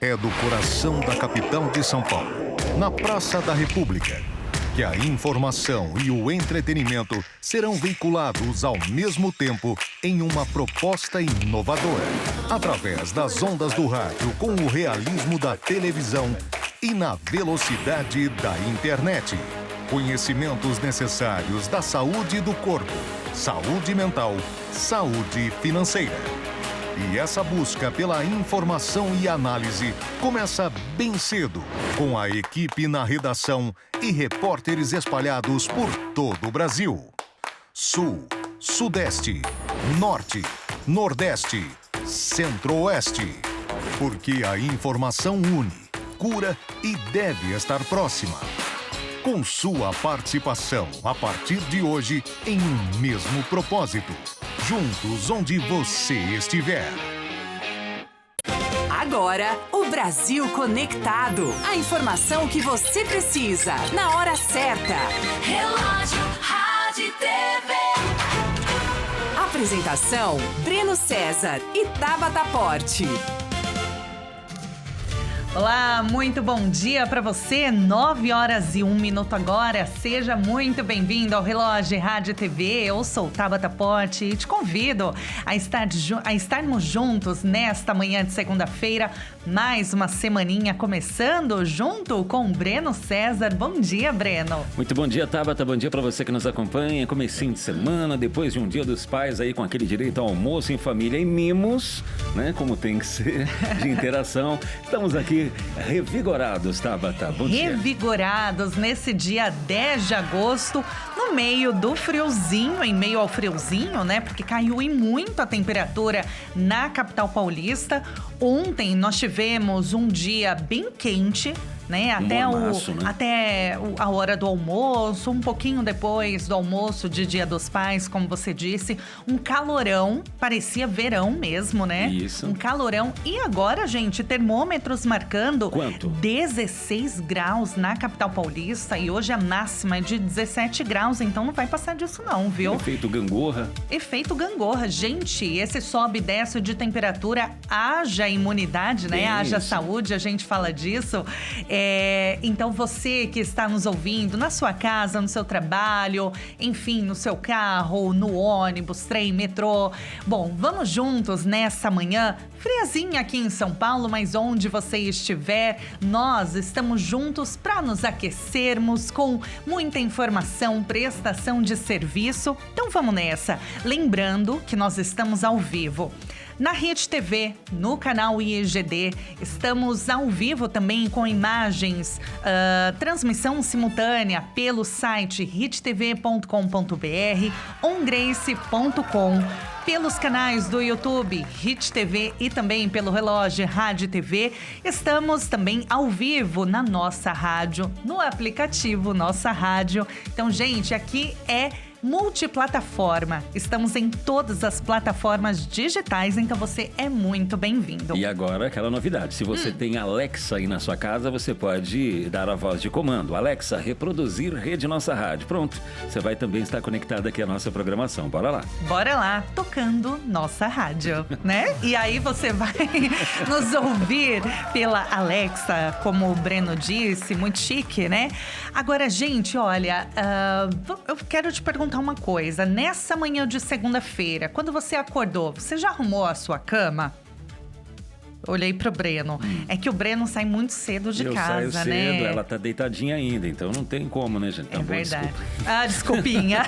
é do coração da capital de São Paulo, na Praça da República, que a informação e o entretenimento serão veiculados ao mesmo tempo em uma proposta inovadora, através das ondas do rádio com o realismo da televisão e na velocidade da internet. Conhecimentos necessários da saúde do corpo, saúde mental, saúde financeira. E essa busca pela informação e análise começa bem cedo, com a equipe na redação e repórteres espalhados por todo o Brasil. Sul, Sudeste, Norte, Nordeste, Centro-Oeste. Porque a informação une, cura e deve estar próxima. Com sua participação a partir de hoje em um mesmo propósito. Juntos onde você estiver. Agora, o Brasil Conectado. A informação que você precisa, na hora certa. Relógio, Rádio e TV. Apresentação, Breno César e Tabata Porte. Olá, muito bom dia para você, 9h01 agora. Seja muito bem-vindo ao Relógio Rádio e TV. Eu sou Tabata Porte e te convido a estarmos juntos nesta manhã de segunda-feira. Mais uma semaninha começando junto com o Breno César. Bom dia, Breno. Muito bom dia, Tabata. Bom dia para você que nos acompanha. Comecinho de semana, depois de um dia dos pais aí com aquele direito ao almoço em família e mimos, né? Como tem que ser, de interação. Estamos aqui revigorados, Tabata. Bom dia. Revigorados nesse dia 10 de agosto, no meio do friozinho, em meio ao friozinho, né? Porque caiu e muito a temperatura na capital paulista. Ontem nós tivemos um dia bem quente, né? Até a hora do almoço, um pouquinho depois do almoço de Dia dos Pais, como você disse, um calorão, parecia verão mesmo, né? Isso. Um calorão. E agora, gente, termômetros marcando quanto? 16 graus na capital paulista e hoje a máxima é de 17 graus, então não vai passar disso não, viu? Efeito gangorra. Efeito gangorra. Gente, esse sobe e desce de temperatura, haja imunidade, né? Haja saúde, a gente fala disso. Então você que está nos ouvindo na sua casa, no seu trabalho, enfim, no seu carro, no ônibus, trem, metrô. Bom, vamos juntos nessa manhã, friazinha aqui em São Paulo, mas onde você estiver, nós estamos juntos para nos aquecermos com muita informação, prestação de serviço. Então vamos nessa. Lembrando que nós estamos ao vivo na Rede TV, no canal IEGD, estamos ao vivo também com imagens, transmissão simultânea pelo site redetv.com.br, ongrace.com, pelos canais do YouTube, Hit TV e também pelo Relógio Rádio TV. Estamos também ao vivo na nossa rádio, no aplicativo Nossa Rádio. Então, gente, aqui é multiplataforma. Estamos em todas as plataformas digitais, então você é muito bem-vindo. E agora, aquela novidade. Se você tem Alexa aí na sua casa, você pode dar a voz de comando. Alexa, reproduzir Rede Nossa Rádio. Pronto. Você vai também estar conectado aqui à nossa programação. Bora lá. Bora lá, tocando Nossa Rádio, né? E aí você vai nos ouvir pela Alexa, como o Breno disse, muito chique, né? Agora, gente, olha, eu quero te perguntar uma coisa. Nessa manhã de segunda-feira, quando você acordou, você já arrumou a sua cama? Olhei pro Breno. É que o Breno sai muito cedo de casa, Eu saio né? cedo, ela tá deitadinha ainda, então não tem como, né, gente? Tá É bom, verdade. desculpa. Desculpinha.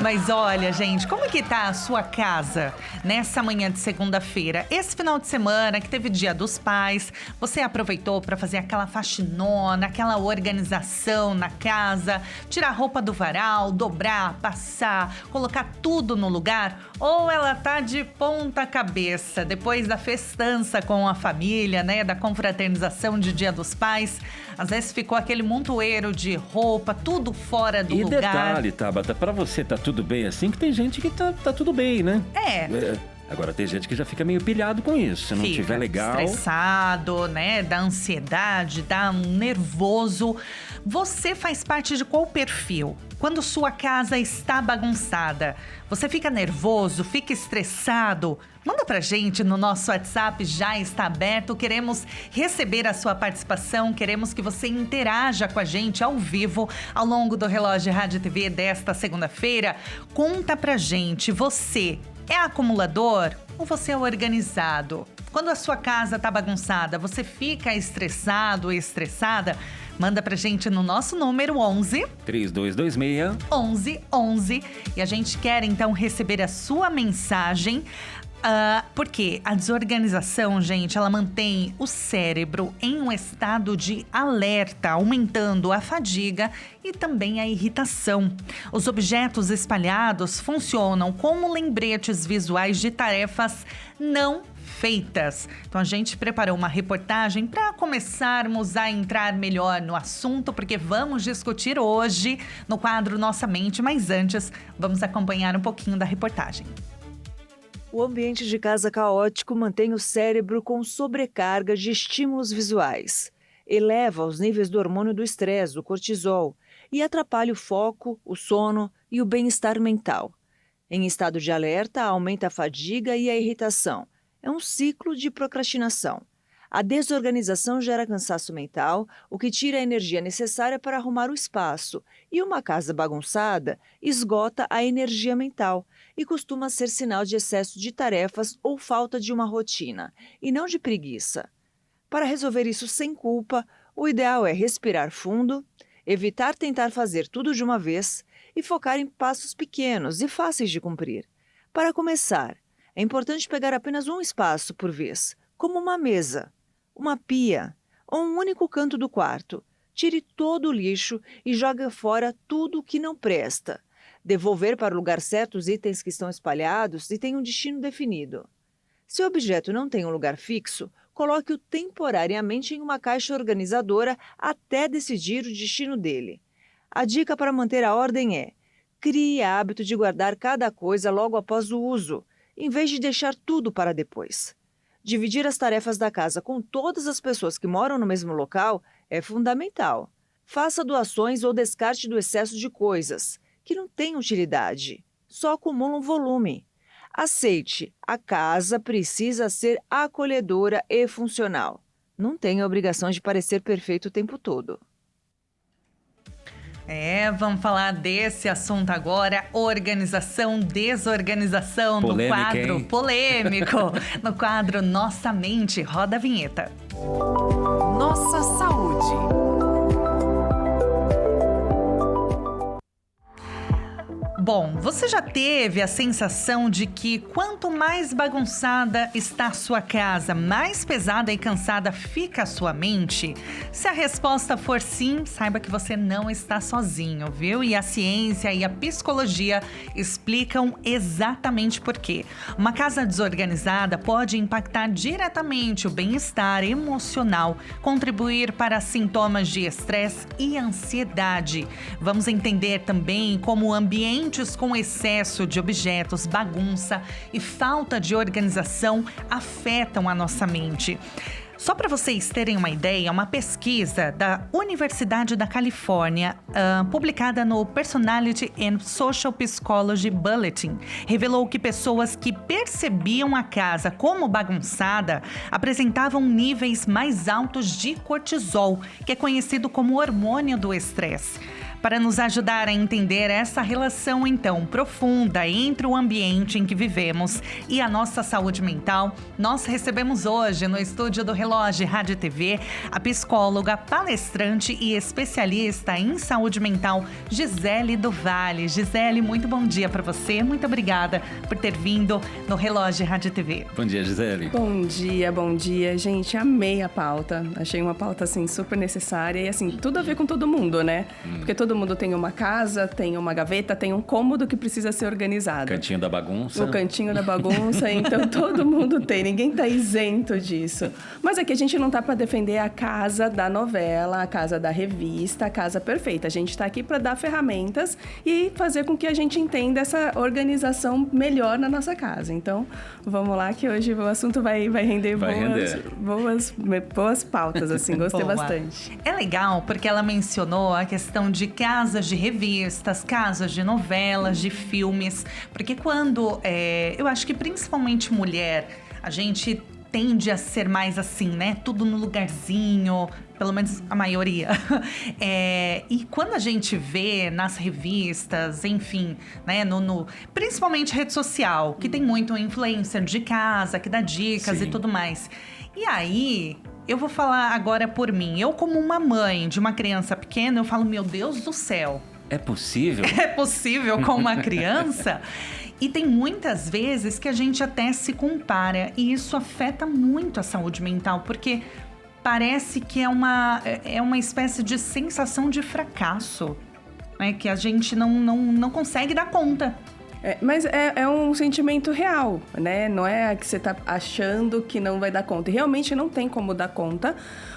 Mas olha, gente, como que tá a sua casa nessa manhã de segunda-feira? Esse final de semana que teve Dia dos Pais, você aproveitou para fazer aquela faxinona, aquela organização na casa, tirar a roupa do varal, dobrar, passar, colocar tudo no lugar? Ou ela tá de ponta cabeça? Depois da festança com a família, né, da confraternização de Dia dos Pais, às vezes ficou aquele montoeiro de roupa, tudo fora do lugar. E detalhe, Tabata, pra você tá tudo bem assim, que tem gente que tá tudo bem, né? Agora, tem gente que já fica meio pilhado com isso. Se não tiver legal... estressado, né? Dá ansiedade, dá um nervoso. Você faz parte de qual perfil? Quando sua casa está bagunçada, você fica nervoso, fica estressado? Manda pra gente no nosso WhatsApp, já está aberto. Queremos receber a sua participação, queremos que você interaja com a gente ao vivo ao longo do Relógio Rádio TV desta segunda-feira. Conta pra gente, você é acumulador ou você é organizado? Quando a sua casa tá bagunçada, você fica estressado ou estressada? Manda pra gente no nosso número 11 3226 1111 e a gente quer então receber a sua mensagem. Porque a desorganização, gente, ela mantém o cérebro em um estado de alerta, aumentando a fadiga e também a irritação. Os objetos espalhados funcionam como lembretes visuais de tarefas não feitas. Então a gente preparou uma reportagem para começarmos a entrar melhor no assunto, porque vamos discutir hoje no quadro Nossa Mente, mas antes vamos acompanhar um pouquinho da reportagem. O ambiente de casa caótico mantém o cérebro com sobrecarga de estímulos visuais, eleva os níveis do hormônio do estresse, o cortisol, e atrapalha o foco, o sono e o bem-estar mental. Em estado de alerta, aumenta a fadiga e a irritação. É um ciclo de procrastinação. A desorganização gera cansaço mental, o que tira a energia necessária para arrumar o espaço, e uma casa bagunçada esgota a energia mental e costuma ser sinal de excesso de tarefas ou falta de uma rotina, e não de preguiça. Para resolver isso sem culpa, o ideal é respirar fundo, evitar tentar fazer tudo de uma vez e focar em passos pequenos e fáceis de cumprir. Para começar, é importante pegar apenas um espaço por vez, como uma mesa, uma pia ou um único canto do quarto. Tire todo o lixo e jogue fora tudo o que não presta. Devolver para o lugar certo os itens que estão espalhados e tem um destino definido. Se o objeto não tem um lugar fixo, coloque-o temporariamente em uma caixa organizadora até decidir o destino dele. A dica para manter a ordem é: crie hábito de guardar cada coisa logo após o uso, em vez de deixar tudo para depois. Dividir as tarefas da casa com todas as pessoas que moram no mesmo local é fundamental. Faça doações ou descarte do excesso de coisas que não têm utilidade, só acumulam volume. Aceite, a casa precisa ser acolhedora e funcional. Não tem a obrigação de parecer perfeito o tempo todo. Vamos falar desse assunto agora, organização, desorganização, polêmica, no quadro hein? Polêmico, no quadro Nossa Mente. Roda a vinheta. Nossa Saúde. Bom, você já teve a sensação de que quanto mais bagunçada está a sua casa, mais pesada e cansada fica a sua mente? Se a resposta for sim, saiba que você não está sozinho, viu? E a ciência e a psicologia explicam exatamente por quê. Uma casa desorganizada pode impactar diretamente o bem-estar emocional, contribuir para sintomas de estresse e ansiedade. Vamos entender também como o ambiente com excesso de objetos, bagunça e falta de organização afetam a nossa mente. Só para vocês terem uma ideia, uma pesquisa da Universidade da Califórnia, publicada no Personality and Social Psychology Bulletin, revelou que pessoas que percebiam a casa como bagunçada apresentavam níveis mais altos de cortisol, que é conhecido como hormônio do estresse. Para nos ajudar a entender essa relação, então, profunda entre o ambiente em que vivemos e a nossa saúde mental, nós recebemos hoje no estúdio do Relógio Rádio TV a psicóloga, palestrante e especialista em saúde mental, Gisele do Vale. Gisele, muito bom dia para você. Muito obrigada por ter vindo no Relógio Rádio TV. Bom dia, Gisele. Bom dia. Gente, amei a pauta. Achei uma pauta, assim, super necessária e, assim, tudo a ver com todo mundo, né? Porque todo todo mundo tem uma casa, tem uma gaveta, tem um cômodo que precisa ser organizado. Cantinho da bagunça. O cantinho da bagunça, então todo mundo tem, ninguém tá isento disso. Mas aqui a gente não tá para defender a casa da novela, a casa da revista, a casa perfeita. A gente tá aqui para dar ferramentas e fazer com que a gente entenda essa organização melhor na nossa casa. Então, vamos lá que hoje o assunto vai render boas pautas, assim, gostei bastante. É legal porque ela mencionou a questão de casas de revistas, casas de novelas, de filmes, porque quando, eu acho que principalmente mulher, a gente tende a ser mais assim, né? Tudo no lugarzinho, pelo menos a maioria. E quando a gente vê nas revistas, enfim, né? Principalmente rede social, que tem muito influencer de casa, que dá dicas e tudo mais. E aí, eu vou falar agora por mim. Eu, como uma mãe de uma criança pequena, eu falo, meu Deus do céu. É possível? É possível com uma criança? E tem muitas vezes que a gente até se compara. E isso afeta muito a saúde mental, porque parece que é uma espécie de sensação de fracasso, né? Que a gente não consegue dar conta. Mas é um sentimento real, né? Não é que você tá achando que não vai dar conta. E realmente não tem como dar conta.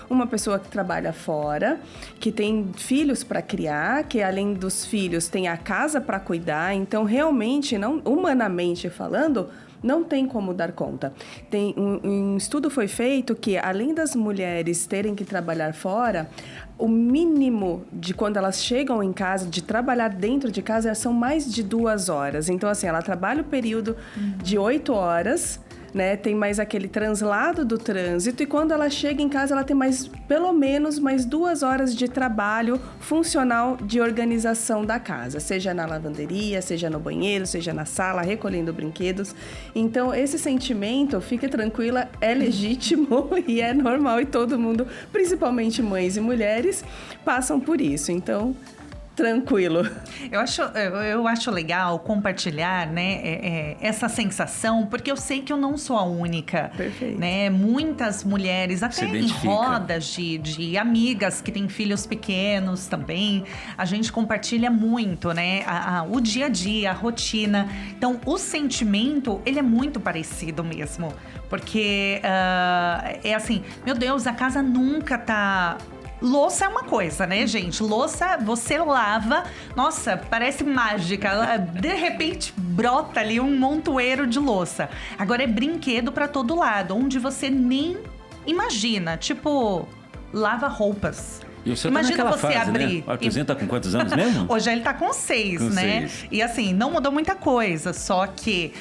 Uma pessoa que trabalha fora, que tem filhos para criar, que além dos filhos tem a casa para cuidar. Então, realmente, humanamente falando, não tem como dar conta. Um estudo foi feito que, além das mulheres terem que trabalhar fora, o mínimo de quando elas chegam em casa, de trabalhar dentro de casa, são mais de 2 horas. Então, assim, ela trabalha o período de 8 horas, né? Tem mais aquele translado do trânsito, e quando ela chega em casa, ela tem pelo menos mais 2 horas de trabalho funcional de organização da casa, seja na lavanderia, seja no banheiro, seja na sala, recolhendo brinquedos. Então, esse sentimento, fique tranquila, é legítimo e é normal, e todo mundo, principalmente mães e mulheres, passam por isso. Então, tranquilo. Eu acho legal compartilhar, né, essa sensação, porque eu sei que eu não sou a única. Perfeito. Né? Muitas mulheres, até em rodas de amigas que têm filhos pequenos também, a gente compartilha muito, né, o dia a dia, a rotina. Então, o sentimento, ele é muito parecido mesmo, porque é assim, meu Deus, a casa nunca tá... Louça é uma coisa, né, gente? Louça, você lava, nossa, parece mágica. De repente, brota ali um montoeiro de louça. Agora é brinquedo pra todo lado, onde você nem imagina. Tipo, lava roupas. E o seu Imagina tá naquela você fase, abrir. né? O Arthurzinho tá com quantos anos mesmo? Hoje ele tá com 6, né? 6. E assim, não mudou muita coisa. Só que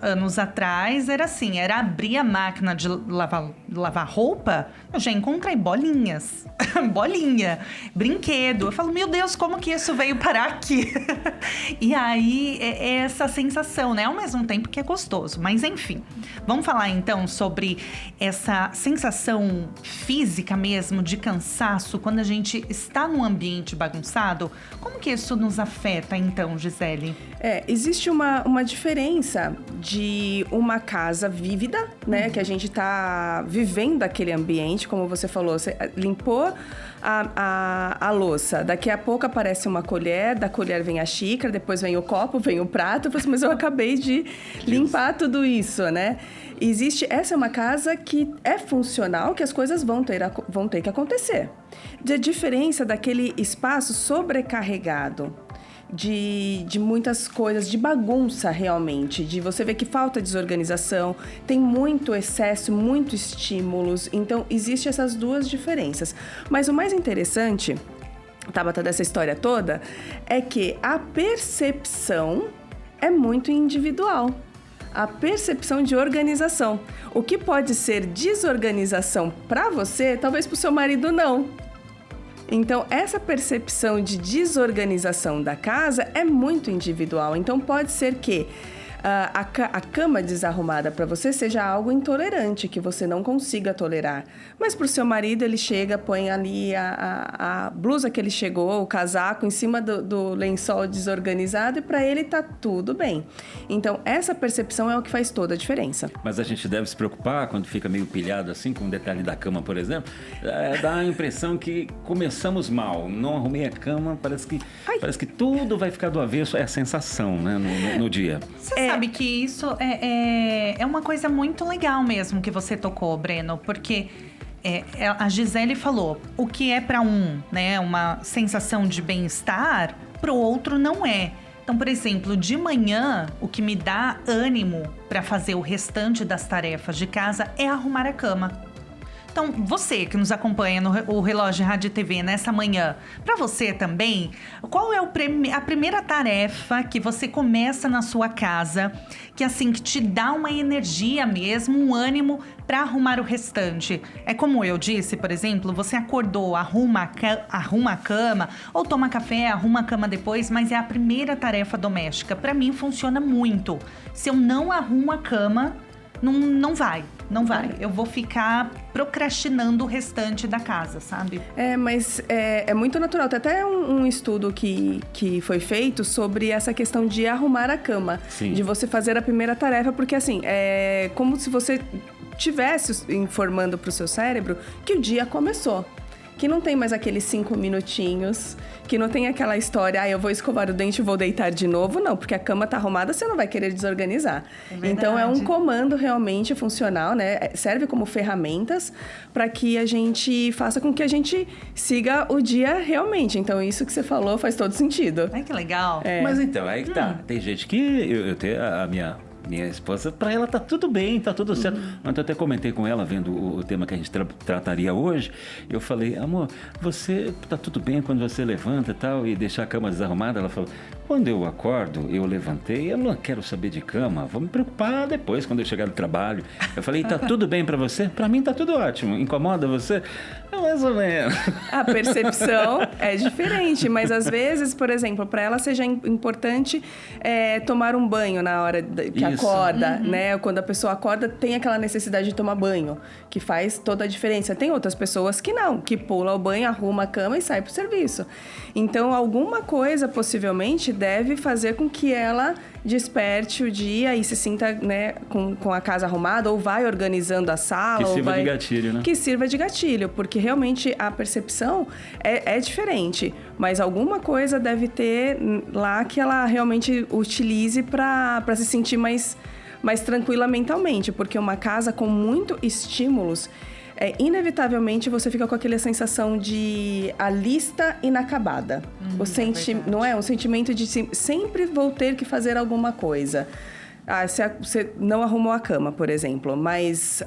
anos atrás era assim, era abrir a máquina de lavar roupa, eu já encontrei bolinhas. Bolinha, brinquedo. Eu falo, meu Deus, como que isso veio parar aqui? E aí, é essa sensação, né? Ao mesmo tempo que é gostoso. Mas enfim, vamos falar então sobre essa sensação física mesmo de cansaço quando a gente está num ambiente bagunçado. Como que isso nos afeta então, Gisele? Existe uma diferença de uma casa vívida, né? Que a gente tá vivendo aquele ambiente, como você falou, você limpou a louça, daqui a pouco aparece uma colher, da colher vem a xícara, depois vem o copo, vem o prato, mas eu acabei de limpar tudo isso, né? Essa é uma casa que é funcional, que as coisas vão ter que acontecer. A diferença daquele espaço sobrecarregado, de muitas coisas, de bagunça realmente, de você ver que falta desorganização, tem muito excesso, muitos estímulos, então existem essas duas diferenças. Mas o mais interessante, Tabata, dessa história toda, é que a percepção é muito individual. A percepção de organização. O que pode ser desorganização para você, talvez para o seu marido não. Então, essa percepção de desorganização da casa é muito individual. Então, pode ser que a cama desarrumada para você seja algo intolerante, que você não consiga tolerar. Mas para o seu marido, ele chega, põe ali a blusa que ele chegou, o casaco em cima do lençol desorganizado, e para ele tá tudo bem. Então, essa percepção é o que faz toda a diferença. Mas a gente deve se preocupar quando fica meio pilhado assim, com um detalhe da cama, por exemplo. Dá a impressão que começamos mal. Não arrumei a cama, parece que tudo vai ficar do avesso. É a sensação, né, no dia. Você sabe que isso é uma coisa muito legal mesmo que você tocou, Breno, porque a Gisele falou, o que é para um, né, uma sensação de bem-estar, para o outro não é. Então, por exemplo, de manhã, o que me dá ânimo para fazer o restante das tarefas de casa é arrumar a cama. Então, você que nos acompanha no Relógio Rádio TV nessa manhã, para você também, qual é a primeira tarefa que você começa na sua casa, que assim, que te dá uma energia mesmo, um ânimo para arrumar o restante? É como eu disse, por exemplo, você acordou, arruma a cama, ou toma café, arruma a cama depois, mas é a primeira tarefa doméstica. Para mim, funciona muito. Se eu não arrumo a cama, não vai. Eu vou ficar procrastinando o restante da casa, sabe? Mas é muito natural. Tem até um estudo que foi feito sobre essa questão de arrumar a cama. Sim. De você fazer a primeira tarefa, porque assim, é como se você estivesse informando para o seu cérebro que o dia começou. Que não tem mais aqueles 5 minutinhos, que não tem aquela história, eu vou escovar o dente e vou deitar de novo. Não, porque a cama tá arrumada, você não vai querer desorganizar. Então, é um comando realmente funcional, né? Serve como ferramentas para que a gente faça com que a gente siga o dia realmente. Então, isso que você falou faz todo sentido. Ai, que legal. Mas então, aí que tá. Tem gente que eu tenho a minha esposa, pra ela tá tudo bem, tá tudo certo. Ontem eu até comentei com ela, vendo o tema que a gente trataria hoje. Eu falei, amor, você tá tudo bem quando você levanta e tal, e deixa a cama desarrumada? Ela falou, quando eu acordo, eu levantei, eu não quero saber de cama, vou me preocupar depois, quando eu chegar do trabalho. Eu falei, tá tudo bem pra você? Pra mim tá tudo ótimo. Incomoda você? Mais ou menos. A percepção é diferente, mas às vezes, por exemplo, para ela seja importante tomar um banho na hora que acorda, né? Quando a pessoa acorda, tem aquela necessidade de tomar banho, que faz toda a diferença. Tem outras pessoas que não, que pula o banho, arruma a cama e sai pro serviço. Então, alguma coisa, possivelmente, deve fazer com que ela desperte o dia e se sinta, né, com a casa arrumada, ou vai organizando a sala. Que sirva de gatilho, né? Que sirva de gatilho, porque realmente a percepção é diferente. Mas alguma coisa deve ter lá que ela realmente utilize para se sentir mais tranquila mentalmente. Porque uma casa com muito estímulos, inevitavelmente você fica com aquela sensação de a lista inacabada. Não é? Um sentimento de sempre vou ter que fazer alguma coisa. Você não arrumou a cama, por exemplo, mas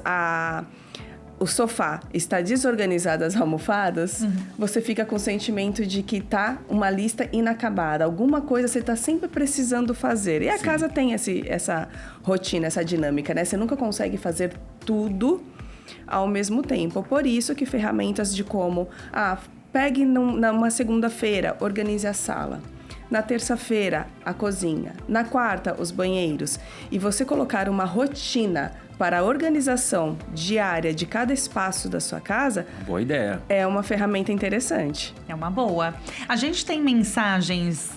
o sofá está desorganizado, as almofadas, você fica com o sentimento de que tá uma lista inacabada. Alguma coisa você está sempre precisando fazer. E a casa tem essa rotina, essa dinâmica, né? Você nunca consegue fazer tudo ao mesmo tempo. Por isso que ferramentas de como, pegue numa segunda-feira, organize a sala. Na terça-feira, a cozinha. Na quarta, os banheiros. E você colocar uma rotina para a organização diária de cada espaço da sua casa... Boa ideia. É uma ferramenta interessante. É uma boa. A gente tem mensagens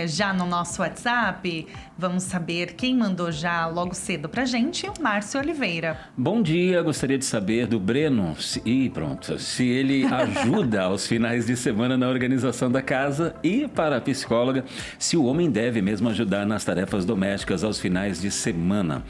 já no nosso WhatsApp. Vamos saber quem mandou já logo cedo pra gente. O Márcio Oliveira. Bom dia, gostaria de saber do Breno. Se ele ajuda aos finais de semana na organização da casa, e para a psicóloga, se o homem deve mesmo ajudar nas tarefas domésticas aos finais de semana.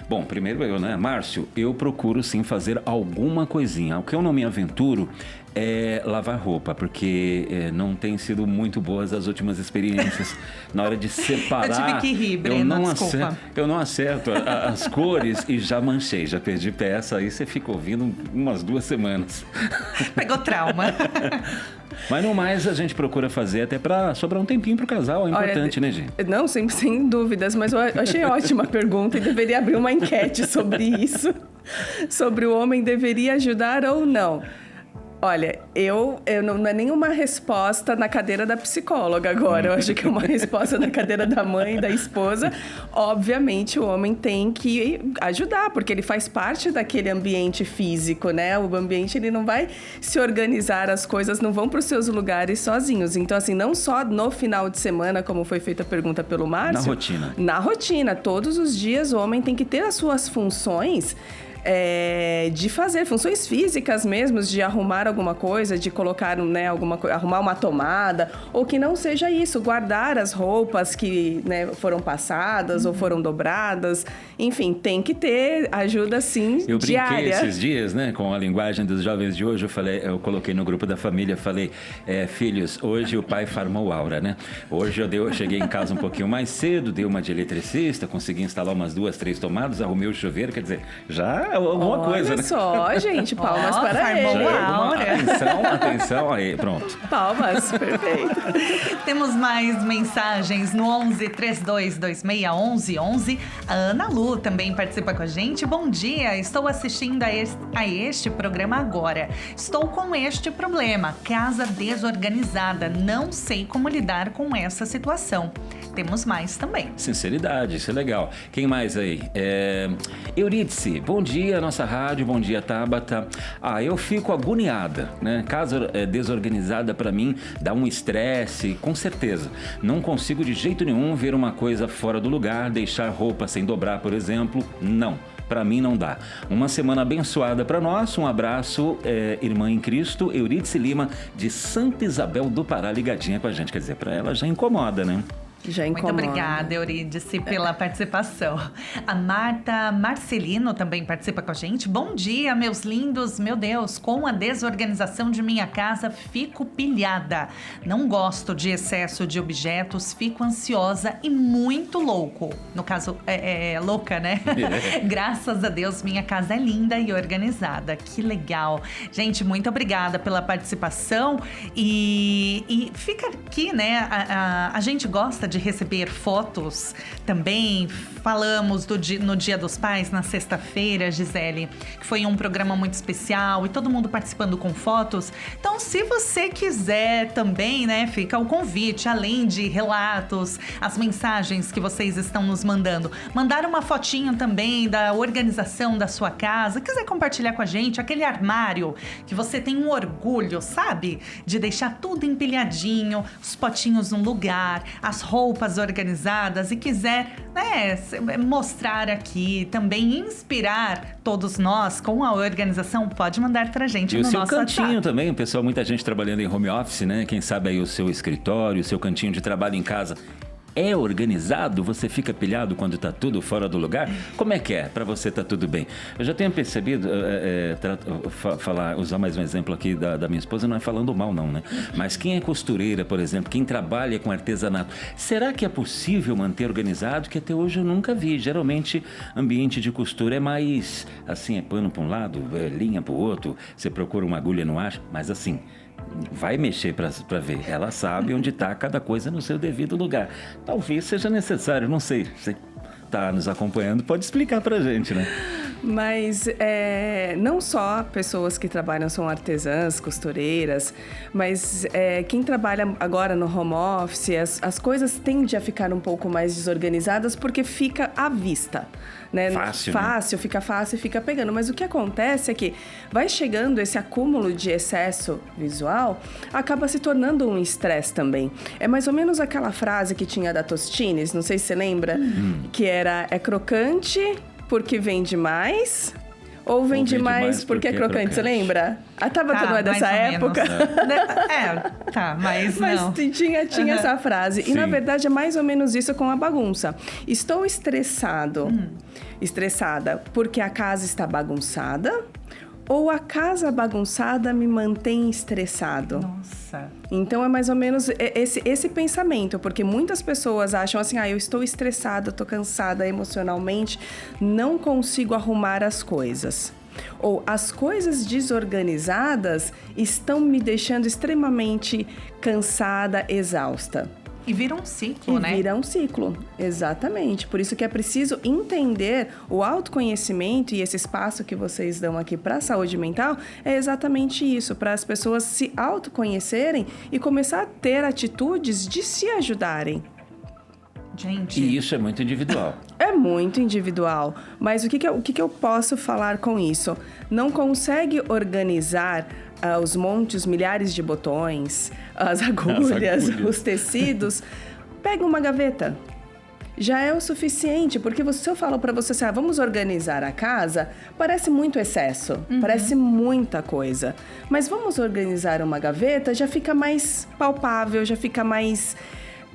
Bom, primeiro eu, né, Márcio, eu procuro sim fazer alguma coisinha. O que eu não me aventuro é lavar roupa, porque não tem sido muito boas as últimas experiências. Na hora de separar, eu tive que rir, Breno, desculpa. Eu não acerto as cores e já manchei, já perdi peça. Aí você fica ouvindo umas 2 semanas. Pegou trauma. Mas no mais, a gente procura fazer até para sobrar um tempinho pro casal. É importante, né, gente? Não, sem dúvidas. Mas eu achei ótima a pergunta e deveria abrir uma enquete sobre isso. Sobre o homem deveria ajudar ou não. Olha, eu não é nenhuma resposta na cadeira da psicóloga agora. Eu acho que é uma resposta na cadeira da mãe, da esposa. Obviamente, o homem tem que ajudar, porque ele faz parte daquele ambiente físico, né? O ambiente, ele não vai se organizar, as coisas não vão para os seus lugares sozinhos. Então, assim, não só no final de semana, como foi feita a pergunta pelo Márcio. Na rotina. Na rotina. Todos os dias, o homem tem que ter as suas funções... de fazer funções físicas mesmo, de arrumar alguma coisa, de colocar, né, arrumar uma tomada, ou que não seja isso, guardar as roupas que, né, foram passadas ou foram dobradas. Enfim, tem que ter ajuda, sim, eu diária. Eu brinquei esses dias, né, com a linguagem dos jovens de hoje. Eu coloquei no grupo da família, falei, filhos, hoje o pai farmou aura, né? Hoje eu cheguei em casa um pouquinho mais cedo, dei uma de eletricista, consegui instalar umas 2, 3 tomadas, arrumei o chuveiro, quer dizer, já alguma coisa, né? Olha só, gente, palmas para ele. Atenção aí, pronto. Palmas, perfeito. Temos mais mensagens no 11 32 26 11 11. A Ana Lu também participa com a gente. Bom dia, estou assistindo a este programa agora. Estou com este problema, casa desorganizada. Não sei como lidar com essa situação. Temos mais também. Sinceridade, isso é legal. Quem mais aí? Eurídice, bom dia, nossa rádio, bom dia, Tabata. Eu fico agoniada, né? Casa desorganizada pra mim dá um estresse, com certeza. Não consigo de jeito nenhum ver uma coisa fora do lugar, deixar roupa sem dobrar, por exemplo, não. Pra mim não dá. Uma semana abençoada pra nós. Um abraço, irmã em Cristo, Eurídice Lima, de Santa Isabel do Pará, ligadinha com a gente. Quer dizer, pra ela já incomoda, né? Já incomoda. Muito obrigada, Eurídice, pela participação. A Marta Marcelino também participa com a gente. Bom dia, meus lindos. Meu Deus, com a desorganização de minha casa, fico pilhada. Não gosto de excesso de objetos, fico ansiosa e muito louco. No caso, louca, né? Graças a Deus, minha casa é linda e organizada. Que legal. Gente, muito obrigada pela participação. E fica aqui, né? A gente gosta de receber fotos também. Falamos no Dia dos Pais, na sexta-feira, Gisele, que foi um programa muito especial e todo mundo participando com fotos. Então, se você quiser também, né, fica o convite, além de relatos, as mensagens que vocês estão nos mandando, mandar uma fotinho também da organização da sua casa, quiser compartilhar com a gente aquele armário que você tem um orgulho, sabe? De deixar tudo empilhadinho, os potinhos no lugar, as roupas organizadas, e quiser, né, mostrar aqui, também inspirar todos nós com a organização, pode mandar pra gente no nosso WhatsApp. E o seu cantinho também, pessoal, muita gente trabalhando em home office, né? Quem sabe aí o seu escritório, o seu cantinho de trabalho em casa é organizado? Você fica pilhado quando tá tudo fora do lugar? Como é que é? Pra você tá tudo bem? Eu já tenho percebido, usar mais um exemplo aqui da minha esposa, não é falando mal não, né? Mas quem é costureira, por exemplo, quem trabalha com artesanato, será que é possível manter organizado? Que até hoje eu nunca vi. Geralmente, ambiente de costura é mais, assim, é pano pra um lado, linha pro outro, você procura uma agulha, não acha? Mas assim, vai mexer para ver. Ela sabe onde está cada coisa no seu devido lugar. Talvez seja necessário, não sei. Você está nos acompanhando, pode explicar para a gente, né? Mas não só pessoas que trabalham são artesãs, costureiras, mas quem trabalha agora no home office, as coisas tendem a ficar um pouco mais desorganizadas porque fica à vista. Né? Fácil, fica fácil e fica pegando. Mas o que acontece é que vai chegando esse acúmulo de excesso visual, acaba se tornando um estresse também. É mais ou menos aquela frase que tinha da Tostines, não sei se você lembra, que era, crocante porque vende mais... Ou vende mais porque é crocante, você lembra? A Tabata não é dessa época? Mas não. Tinha essa frase. Sim. E, na verdade, é mais ou menos isso com a bagunça. Estou estressada porque a casa está bagunçada, ou a casa bagunçada me mantém estressado? Nossa. Então, é mais ou menos esse pensamento, porque muitas pessoas acham assim, eu estou estressada, estou cansada emocionalmente, não consigo arrumar as coisas. Ou as coisas desorganizadas estão me deixando extremamente cansada, exausta. E vira um ciclo, né? E vira um ciclo, exatamente. Por isso que é preciso entender o autoconhecimento e esse espaço que vocês dão aqui para a saúde mental é exatamente isso, para as pessoas se autoconhecerem e começar a ter atitudes de se ajudarem. Gente... E isso é muito individual. É muito individual, mas o que eu posso falar com isso? Não consegue organizar os montes, milhares de botões, as agulhas, os tecidos, pega uma gaveta. Já é o suficiente, porque se eu falo para você assim, vamos organizar a casa, parece muito excesso, parece muita coisa. Mas vamos organizar uma gaveta, já fica mais palpável, já fica mais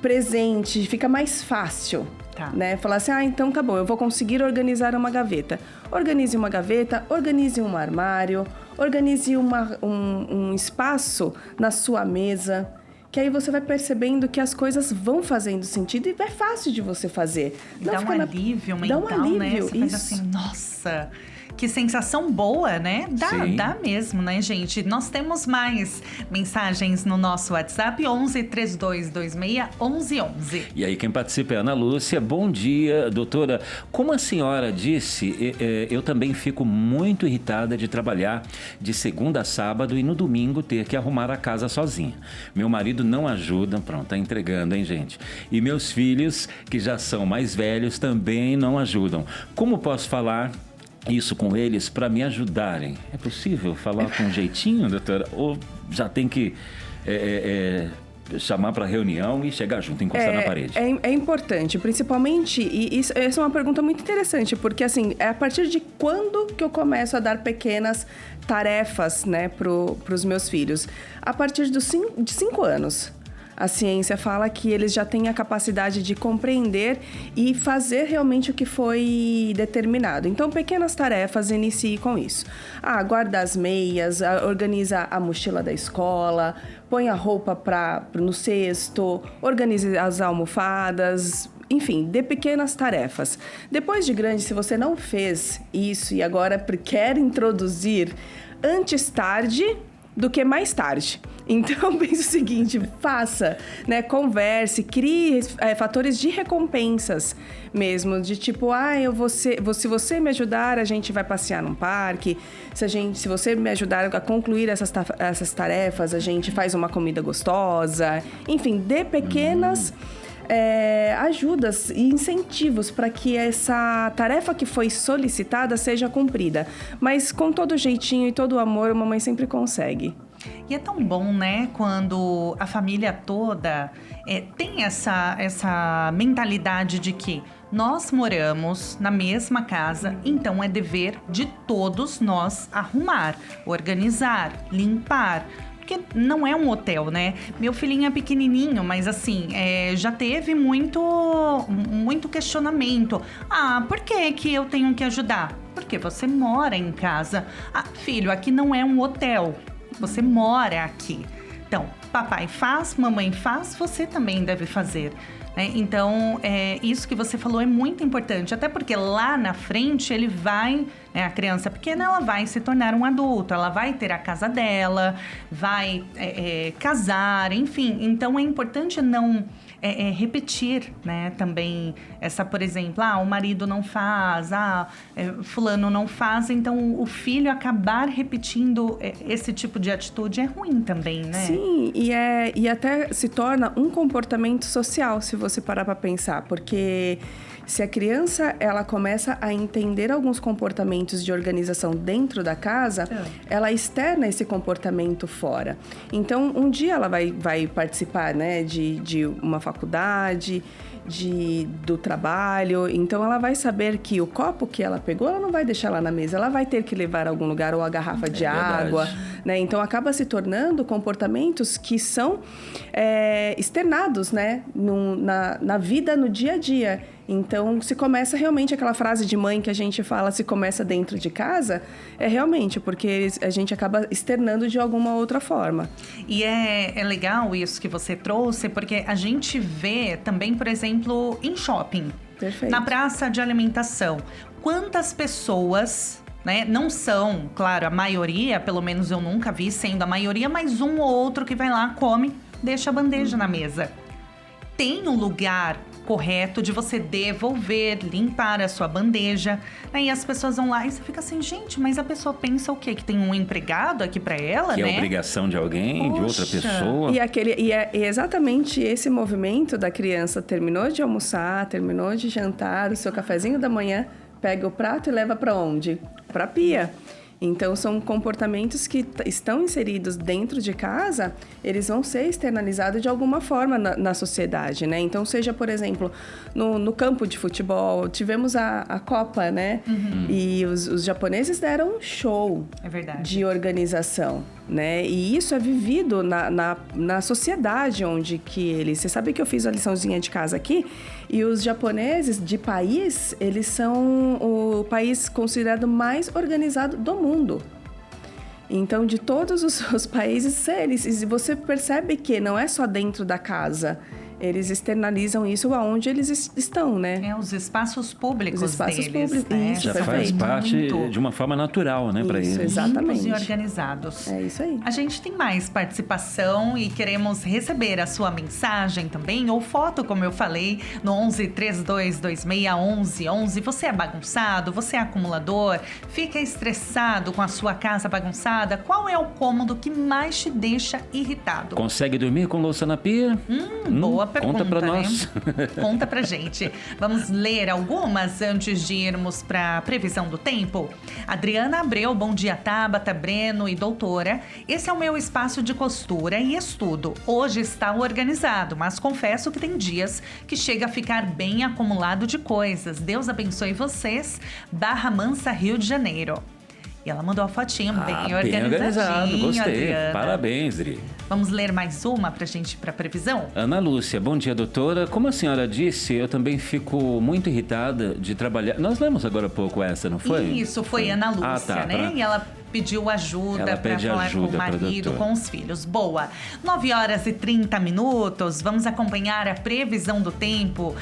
presente, fica mais fácil. Né? Falar assim, então tá bom, eu vou conseguir organizar uma gaveta. Organize uma gaveta, organize um armário, organize um espaço na sua mesa, que aí você vai percebendo que as coisas vão fazendo sentido e é fácil de você fazer. Dá um alívio mental, né? Você faz assim, nossa... Que sensação boa, né? Dá mesmo, né, gente? Nós temos mais mensagens no nosso WhatsApp, 11 3226 1111. E aí quem participa é a Ana Lúcia. Bom dia, doutora. Como a senhora disse, eu também fico muito irritada de trabalhar de segunda a sábado e no domingo ter que arrumar a casa sozinha. Meu marido não ajuda, pronto, tá entregando, hein, gente? E meus filhos, que já são mais velhos, também não ajudam. Como posso falar isso com eles para me ajudarem? É possível falar com um jeitinho, doutora? Ou já tem que chamar para reunião e chegar junto, encostar na parede? É importante, principalmente, essa é uma pergunta muito interessante, porque assim, é a partir de quando que eu começo a dar pequenas tarefas, né, pros meus filhos? A partir de 5 anos. A ciência fala que eles já têm a capacidade de compreender e fazer realmente o que foi determinado. Então, pequenas tarefas, inicie com isso. Guarda as meias, organiza a mochila da escola, põe a roupa no cesto, organize as almofadas, enfim, dê pequenas tarefas. Depois de grande, se você não fez isso e agora quer introduzir, antes tarde do que mais tarde. Então, pense o seguinte, faça, né? Converse, crie fatores de recompensas mesmo, de tipo, se você me ajudar, a gente vai passear num parque, se você me ajudar a concluir essas tarefas, a gente faz uma comida gostosa, enfim, dê pequenas ajudas e incentivos para que essa tarefa que foi solicitada seja cumprida. Mas com todo jeitinho e todo o amor, a mamãe sempre consegue. E é tão bom, né, quando a família toda tem essa mentalidade de que nós moramos na mesma casa, então é dever de todos nós arrumar, organizar, limpar. Porque não é um hotel, né? Meu filhinho é pequenininho, mas assim, já teve muito questionamento. Por que eu tenho que ajudar? Porque você mora em casa. Filho, aqui não é um hotel. Você mora aqui. Então, papai faz, mamãe faz, você também deve fazer. Então, isso que você falou é muito importante, até porque lá na frente ele vai, a criança pequena, ela vai se tornar um adulto, ela vai ter a casa dela, vai casar, enfim. Então, é importante não repetir, né, também por exemplo, o marido não faz, fulano não faz, então o filho acabar repetindo esse tipo de atitude é ruim também, né? Sim, e até se torna um comportamento social, se você parar para pensar, porque se a criança ela começa a entender alguns comportamentos de organização dentro da casa, ela externa esse comportamento fora. Então, um dia ela vai participar, né, de uma faculdade, do trabalho, então ela vai saber que o copo que ela pegou, ela não vai deixar lá na mesa, ela vai ter que levar a algum lugar, ou a garrafa de água, né? Então acaba se tornando comportamentos que são externados, né, na vida, no dia a dia. Então, se começa realmente aquela frase de mãe que a gente fala, se começa dentro de casa, realmente, porque a gente acaba externando de alguma outra forma. E é legal isso que você trouxe, porque a gente vê também, por exemplo, em shopping. Perfeito. Na praça de alimentação. Quantas pessoas, né, não são, claro, a maioria, pelo menos eu nunca vi sendo a maioria, mas um ou outro que vai lá, come, deixa a bandeja na mesa. tem um lugar correto de você devolver, limpar a sua bandeja. Aí as pessoas vão lá e você fica assim, gente, mas a pessoa pensa o quê? Que tem um empregado aqui pra ela, que né? é obrigação de alguém, de outra pessoa. E é exatamente esse movimento da criança. Terminou de almoçar, terminou de jantar, o seu cafezinho da manhã, pega o prato e leva pra onde? Pra pia. Então, são comportamentos que estão inseridos dentro de casa, eles vão ser externalizados de alguma forma na sociedade, né? Então, seja, por exemplo, no campo de futebol, tivemos a Copa, né? E os japoneses deram um show de organização, né? E isso é vivido na sociedade onde que eles... Você sabe que eu fiz a liçãozinha de casa aqui? E os japoneses de país, eles são o país considerado mais organizado do mundo. Então, de todos os países, você percebe que não é só dentro da casa. Eles externalizam isso aonde eles estão, né? Os espaços públicos deles. Os espaços públicos, né? isso, já faz parte de uma forma natural, né, para eles. Exatamente. Limpos e organizados. É isso aí. A gente tem mais participação e queremos receber a sua mensagem também, ou foto, como eu falei, no 11 3226 1111. Você é bagunçado? Você é acumulador? Fica estressado com a sua casa bagunçada? Qual é o cômodo que mais te deixa irritado? Consegue dormir com louça na pia? Boa pergunta, conta pra nós. Conta pra gente. Vamos ler algumas antes de irmos pra previsão do tempo? Adriana Abreu, bom dia, Tabata, Breno e doutora. Esse é o meu espaço de costura e estudo. Hoje está organizado, mas confesso que tem dias que chega a ficar bem acumulado de coisas. Deus abençoe vocês. Barra Mansa, Rio de Janeiro. E ela mandou a fotinha bem organizado, gostei. Adriana. Parabéns, Dri. Vamos ler mais uma pra gente ir pra previsão? Ana Lúcia, bom dia, doutora. Como a senhora disse, eu também fico muito irritada de trabalhar. Nós lemos agora há pouco essa, não foi? Isso, foi Ana Lúcia, né? E ela pediu ajuda para falar com o marido, com os filhos. Boa. 9h30. Vamos acompanhar a previsão do tempo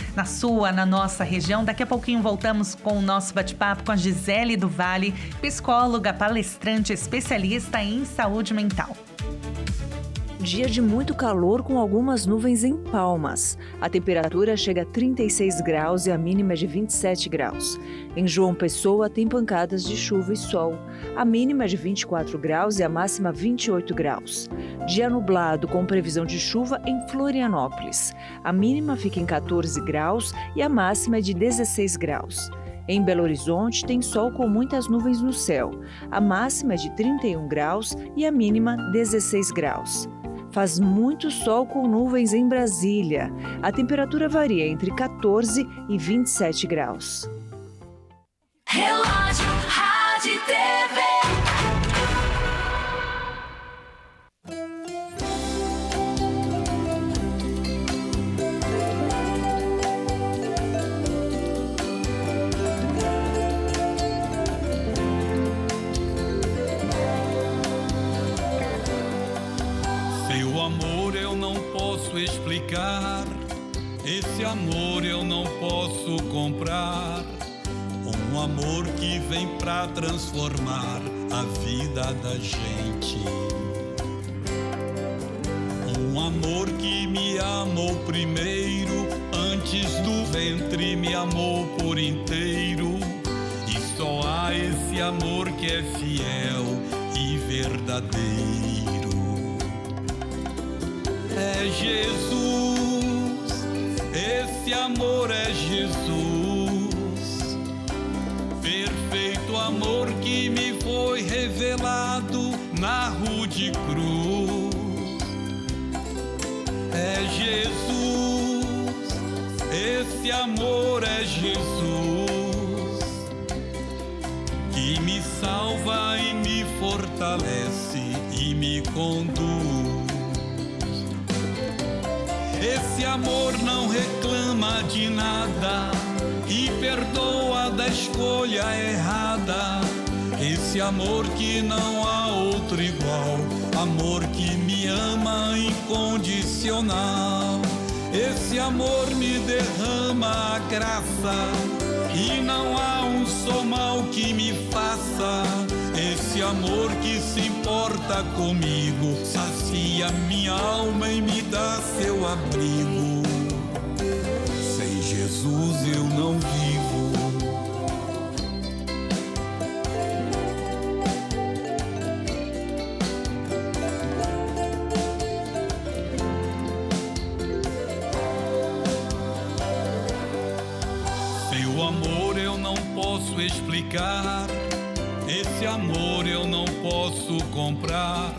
na nossa região. Daqui a pouquinho voltamos com o nosso bate-papo com a Gisele do Vale, psicóloga, palestrante, especialista em saúde mental. Dia de muito calor com algumas nuvens em Palmas. A temperatura chega a 36 graus e a mínima é de 27 graus. Em João Pessoa tem pancadas de chuva e sol. A mínima é de 24 graus e a máxima 28 graus. Dia nublado com previsão de chuva em Florianópolis. A mínima fica em 14 graus e a máxima é de 16 graus. Em Belo Horizonte tem sol com muitas nuvens no céu. A máxima é de 31 graus e a mínima 16 graus. Faz muito sol com nuvens em Brasília. A temperatura varia entre 14 e 27 graus. Relógio, rádio e TV. Seu amor eu não posso explicar, esse amor eu não posso comprar. Um amor que vem pra transformar a vida da gente. Um amor que me amou primeiro, antes do ventre me amou por inteiro. E só há esse amor que é fiel e verdadeiro. É Jesus, esse amor é Jesus. Perfeito amor que me foi revelado na rude cruz. É Jesus, esse amor é Jesus, que me salva e me fortalece e me conduz. Esse amor não reclama de nada e perdoa da escolha errada. Esse amor que não há outro igual, amor que me ama incondicional. Esse amor me derrama a graça e não há um só mal que me faça. Esse amor que se importa comigo, sacia minha alma e me dá seu abrigo. Jesus eu não vivo. Seu amor eu não posso explicar, esse amor eu não posso comprar.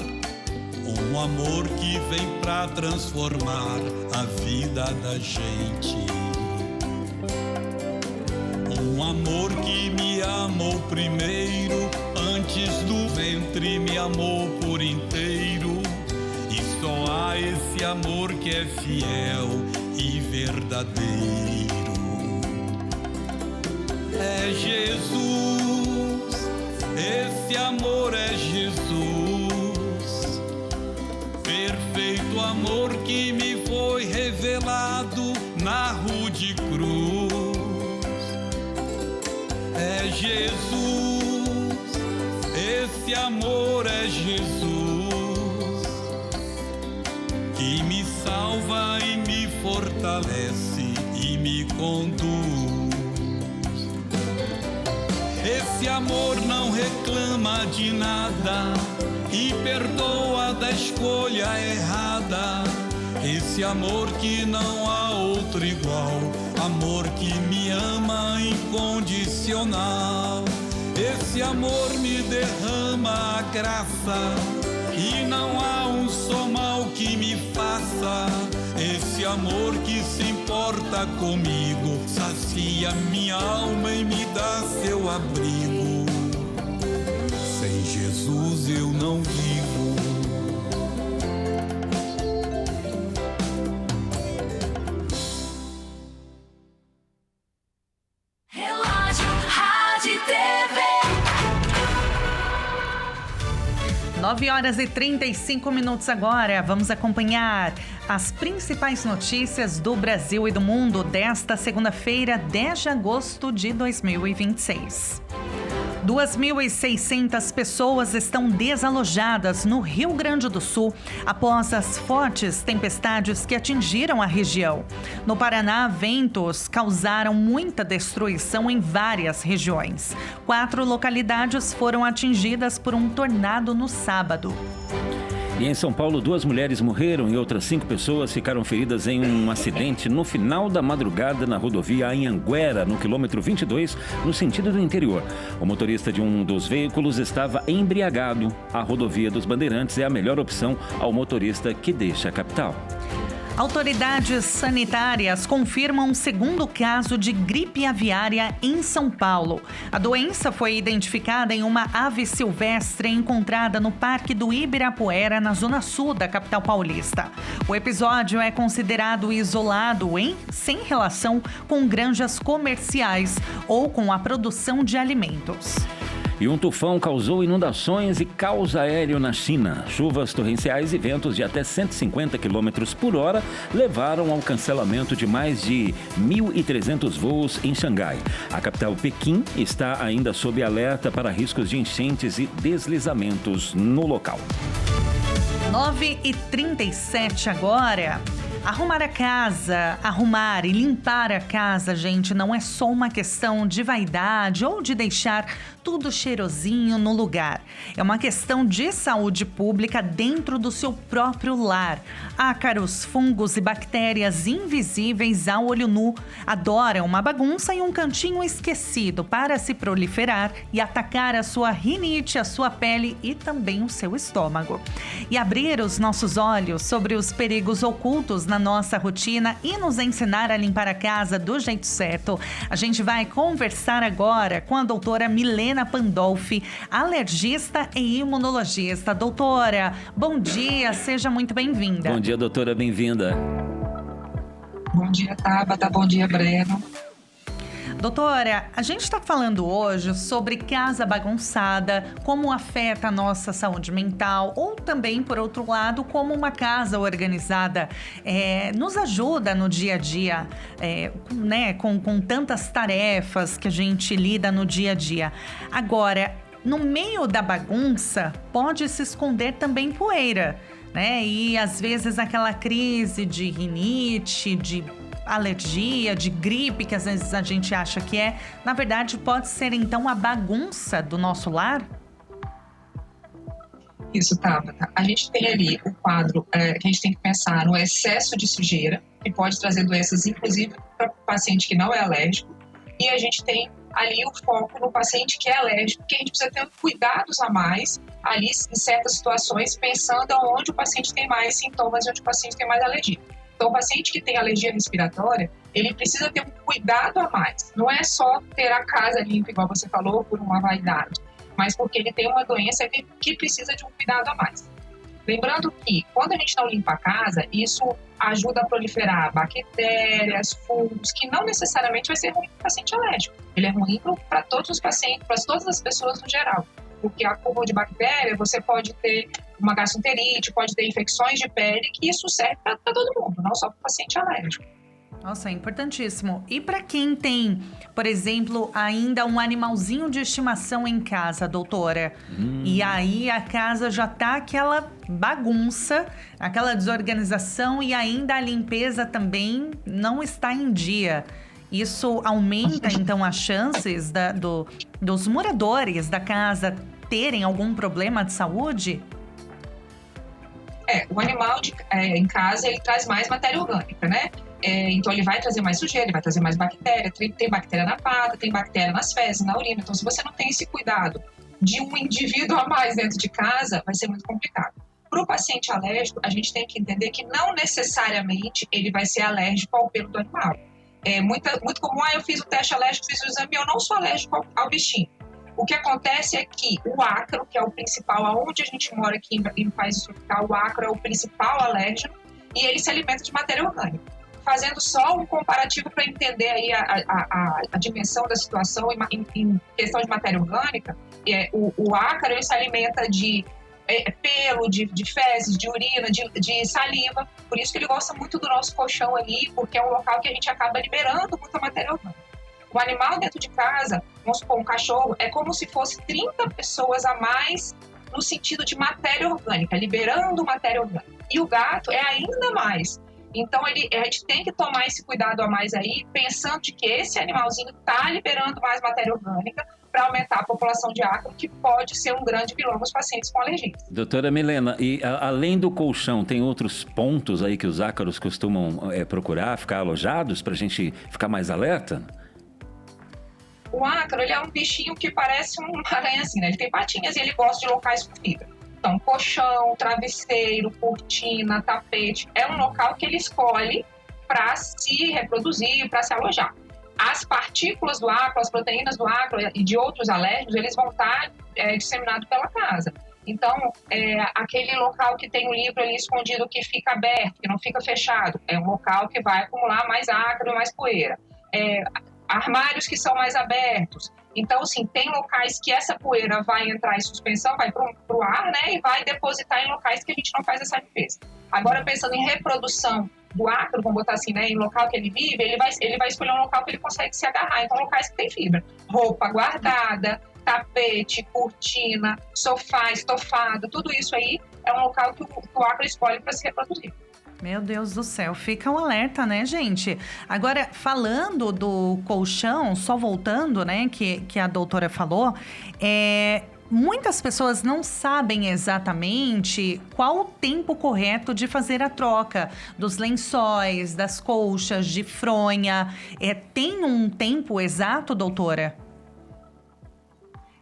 Um amor que vem pra transformar a vida da gente. Um amor que me amou primeiro, antes do ventre me amou por inteiro. E só há esse amor que é fiel e verdadeiro. É Jesus, esse amor é Jesus. Perfeito amor que me foi revelado na rude cruz. É Jesus, esse amor é Jesus, que me salva e me fortalece e me conduz. Esse amor não reclama de nada e perdoa da escolha errada. Esse amor que não há outro igual, amor que me ama incondicional. Esse amor me derrama a graça e não há um só mal que me faça. Esse amor que se importa comigo, sacia minha alma e me dá seu abrigo. Sem Jesus eu não vivo. Relógio, rádio e TV. 9h35 agora. Vamos acompanhar as principais notícias do Brasil e do mundo desta segunda-feira, 10 de agosto de 2026. 2.600 pessoas estão desalojadas no Rio Grande do Sul após as fortes tempestades que atingiram a região. No Paraná, ventos causaram muita destruição em várias regiões. 4 localidades foram atingidas por um tornado no sábado. E em São Paulo, 2 mulheres morreram e outras 5 pessoas ficaram feridas em um acidente no final da madrugada na rodovia Anhanguera, no quilômetro 22, no sentido do interior. O motorista de um dos veículos estava embriagado. A rodovia dos Bandeirantes é a melhor opção ao motorista que deixa a capital. Autoridades sanitárias confirmam um segundo caso de gripe aviária em São Paulo. A doença foi identificada em uma ave silvestre encontrada no Parque do Ibirapuera, na zona sul da capital paulista. O episódio é considerado isolado sem relação com granjas comerciais ou com a produção de alimentos. E um tufão causou inundações e caos aéreo na China. Chuvas torrenciais e ventos de até 150 km por hora levaram ao cancelamento de mais de 1.300 voos em Xangai. A capital Pequim está ainda sob alerta para riscos de enchentes e deslizamentos no local. 9h37 agora. Arrumar e limpar a casa, gente, não é só uma questão de vaidade ou de deixar tudo cheirosinho no lugar. É uma questão de saúde pública dentro do seu próprio lar. Ácaros, fungos e bactérias invisíveis ao olho nu adoram uma bagunça e um cantinho esquecido para se proliferar e atacar a sua rinite, a sua pele e também o seu estômago. E abrir os nossos olhos sobre os perigos ocultos na nossa rotina e nos ensinar a limpar a casa do jeito certo. A gente vai conversar agora com a doutora Milena Pandolfi, alergista e imunologista. Doutora, bom dia, seja muito bem-vinda. Bom dia, doutora, bem-vinda. Bom dia, Tabata, bom dia, Breno. Doutora, a gente está falando hoje sobre casa bagunçada, como afeta a nossa saúde mental, ou também, por outro lado, como uma casa organizada nos ajuda no dia a dia, com tantas tarefas que a gente lida no dia a dia. Agora, no meio da bagunça, pode se esconder também poeira, né? E às vezes aquela crise de rinite, de alergia, de gripe, que às vezes a gente acha que é, na verdade pode ser então a bagunça do nosso lar? Isso, Tabata. A gente tem ali o quadro que a gente tem que pensar no excesso de sujeira, que pode trazer doenças, inclusive, para o paciente que não é alérgico. E a gente tem ali o foco no paciente que é alérgico, que a gente precisa ter cuidados a mais ali em certas situações, pensando onde o paciente tem mais sintomas e onde o paciente tem mais alergia. Então, o paciente que tem alergia respiratória, ele precisa ter um cuidado a mais. Não é só ter a casa limpa, igual você falou, por uma vaidade, mas porque ele tem uma doença que precisa de um cuidado a mais. Lembrando que, quando a gente não limpa a casa, isso ajuda a proliferar bactérias, fungos, que não necessariamente vai ser ruim para o paciente alérgico. Ele é ruim para todos os pacientes, para todas as pessoas no geral. Porque a acúmulo de bactéria, você pode ter uma gastroenterite, pode ter infecções de pele, que isso serve para todo mundo, não só para o paciente alérgico. Nossa, é importantíssimo. E para quem tem, por exemplo, ainda um animalzinho de estimação em casa, doutora? E aí a casa já tá aquela bagunça, aquela desorganização e ainda a limpeza também não está em dia. Isso aumenta, então, as chances dos moradores da casa terem algum problema de saúde? O animal em casa, ele traz mais matéria orgânica, né? Então, ele vai trazer mais sujeira, ele vai trazer mais bactéria. Tem bactéria na pata, tem bactéria nas fezes, na urina. Então, se você não tem esse cuidado de um indivíduo a mais dentro de casa, vai ser muito complicado. Para o paciente alérgico, a gente tem que entender que não necessariamente ele vai ser alérgico ao pelo do animal. É muito comum, eu fiz o teste alérgico, fiz o exame e eu não sou alérgico ao bichinho. O que acontece é que o ácaro, que é o principal, aonde a gente mora aqui em país tropical, o ácaro é o principal alérgeno e ele se alimenta de matéria orgânica. Fazendo só um comparativo para entender aí a dimensão da situação em questão de matéria orgânica, o ácaro ele se alimenta de pelo, de fezes, de urina, de saliva. Por isso que ele gosta muito do nosso colchão ali, porque é um local que a gente acaba liberando muita matéria orgânica. O animal dentro de casa, vamos supor, um cachorro, é como se fosse 30 pessoas a mais no sentido de matéria orgânica, liberando matéria orgânica. E o gato é ainda mais. Então, a gente tem que tomar esse cuidado a mais aí, pensando de que esse animalzinho está liberando mais matéria orgânica para aumentar a população de ácaro, que pode ser um grande vilão nos pacientes com alergias. Doutora Milena, e além do colchão, tem outros pontos aí que os ácaros costumam procurar, ficar alojados, para a gente ficar mais alerta? O ácaro, ele é um bichinho que parece uma aranha assim, né? Ele tem patinhas e ele gosta de locais com fibra. Então, colchão, travesseiro, cortina, tapete, é um local que ele escolhe para se reproduzir, para se alojar. As partículas do ácaro, as proteínas do ácaro e de outros alérgenos, eles vão estar disseminados pela casa. Então, aquele local que tem o livro ali escondido, que fica aberto, que não fica fechado, é um local que vai acumular mais ácaro e mais poeira. Armários que são mais abertos. Então, assim, tem locais que essa poeira vai entrar em suspensão, vai para o ar, né? E vai depositar em locais que a gente não faz essa limpeza. Agora, pensando em reprodução do ácaro, vamos botar assim, né? Em local que ele vive, ele vai escolher um local que ele consegue se agarrar. Então, locais que tem fibra. Roupa guardada, tapete, cortina, sofá, estofado, tudo isso aí é um local que o ácaro escolhe para se reproduzir. Meu Deus do céu, fica um alerta, né, gente? Agora, falando do colchão, só voltando, né, que a doutora falou, muitas pessoas não sabem exatamente qual o tempo correto de fazer a troca dos lençóis, das colchas, de fronha. Tem um tempo exato, doutora?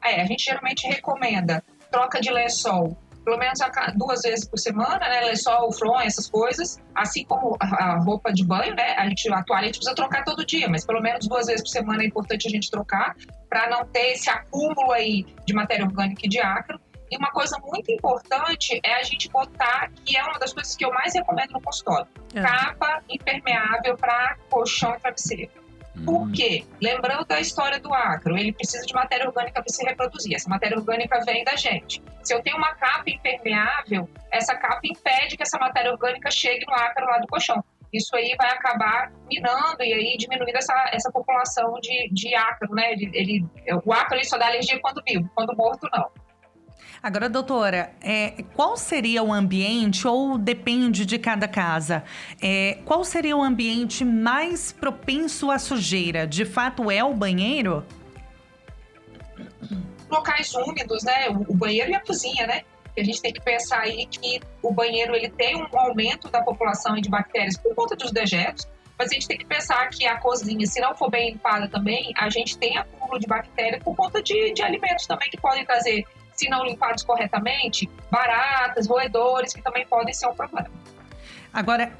A gente geralmente recomenda troca de lençol pelo menos 2 vezes por semana, né? Lençol, fronha, essas coisas. Assim como a roupa de banho, né? A toalha a gente precisa trocar todo dia, mas pelo menos 2 vezes por semana é importante a gente trocar para não ter esse acúmulo aí de matéria orgânica e de ácaro. E uma coisa muito importante é a gente botar, que é uma das coisas que eu mais recomendo no consultório, capa impermeável para colchão e travesseiro. Por quê? Lembrando da história do ácaro, ele precisa de matéria orgânica para se reproduzir. Essa matéria orgânica vem da gente. Se eu tenho uma capa impermeável, essa capa impede que essa matéria orgânica chegue no ácaro lá do colchão. Isso aí vai acabar minando e aí diminuindo essa população de ácaro, né? O ácaro ele só dá alergia quando vivo, quando morto não. Agora, doutora, qual seria o ambiente, ou depende de cada casa, qual seria o ambiente mais propenso à sujeira? De fato, é o banheiro? Locais úmidos, né? O banheiro e a cozinha, né? A gente tem que pensar aí que o banheiro ele tem um aumento da população de bactérias por conta dos dejetos, mas a gente tem que pensar que a cozinha, se não for bem limpada também, a gente tem acúmulo de bactérias por conta de alimentos também que podem trazer, se não limpados corretamente, baratas, roedores, que também podem ser um problema. Agora,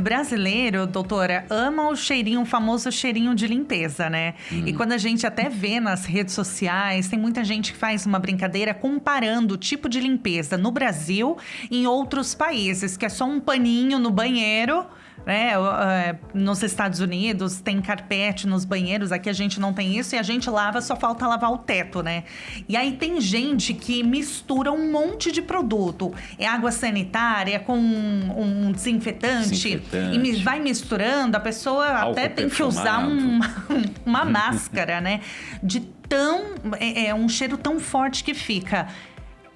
brasileiro, doutora, ama o famoso cheirinho de limpeza, né? E quando a gente até vê nas redes sociais, tem muita gente que faz uma brincadeira comparando o tipo de limpeza no Brasil e em outros países, que é só um paninho no banheiro, né? Nos Estados Unidos tem carpete nos banheiros, aqui a gente não tem isso, e a gente lava, só falta lavar o teto, né? E aí tem gente que mistura um monte de produto, água sanitária com um desinfetante, e vai misturando, a pessoa álcool até tem que usar uma máscara, né? De um cheiro tão forte que fica.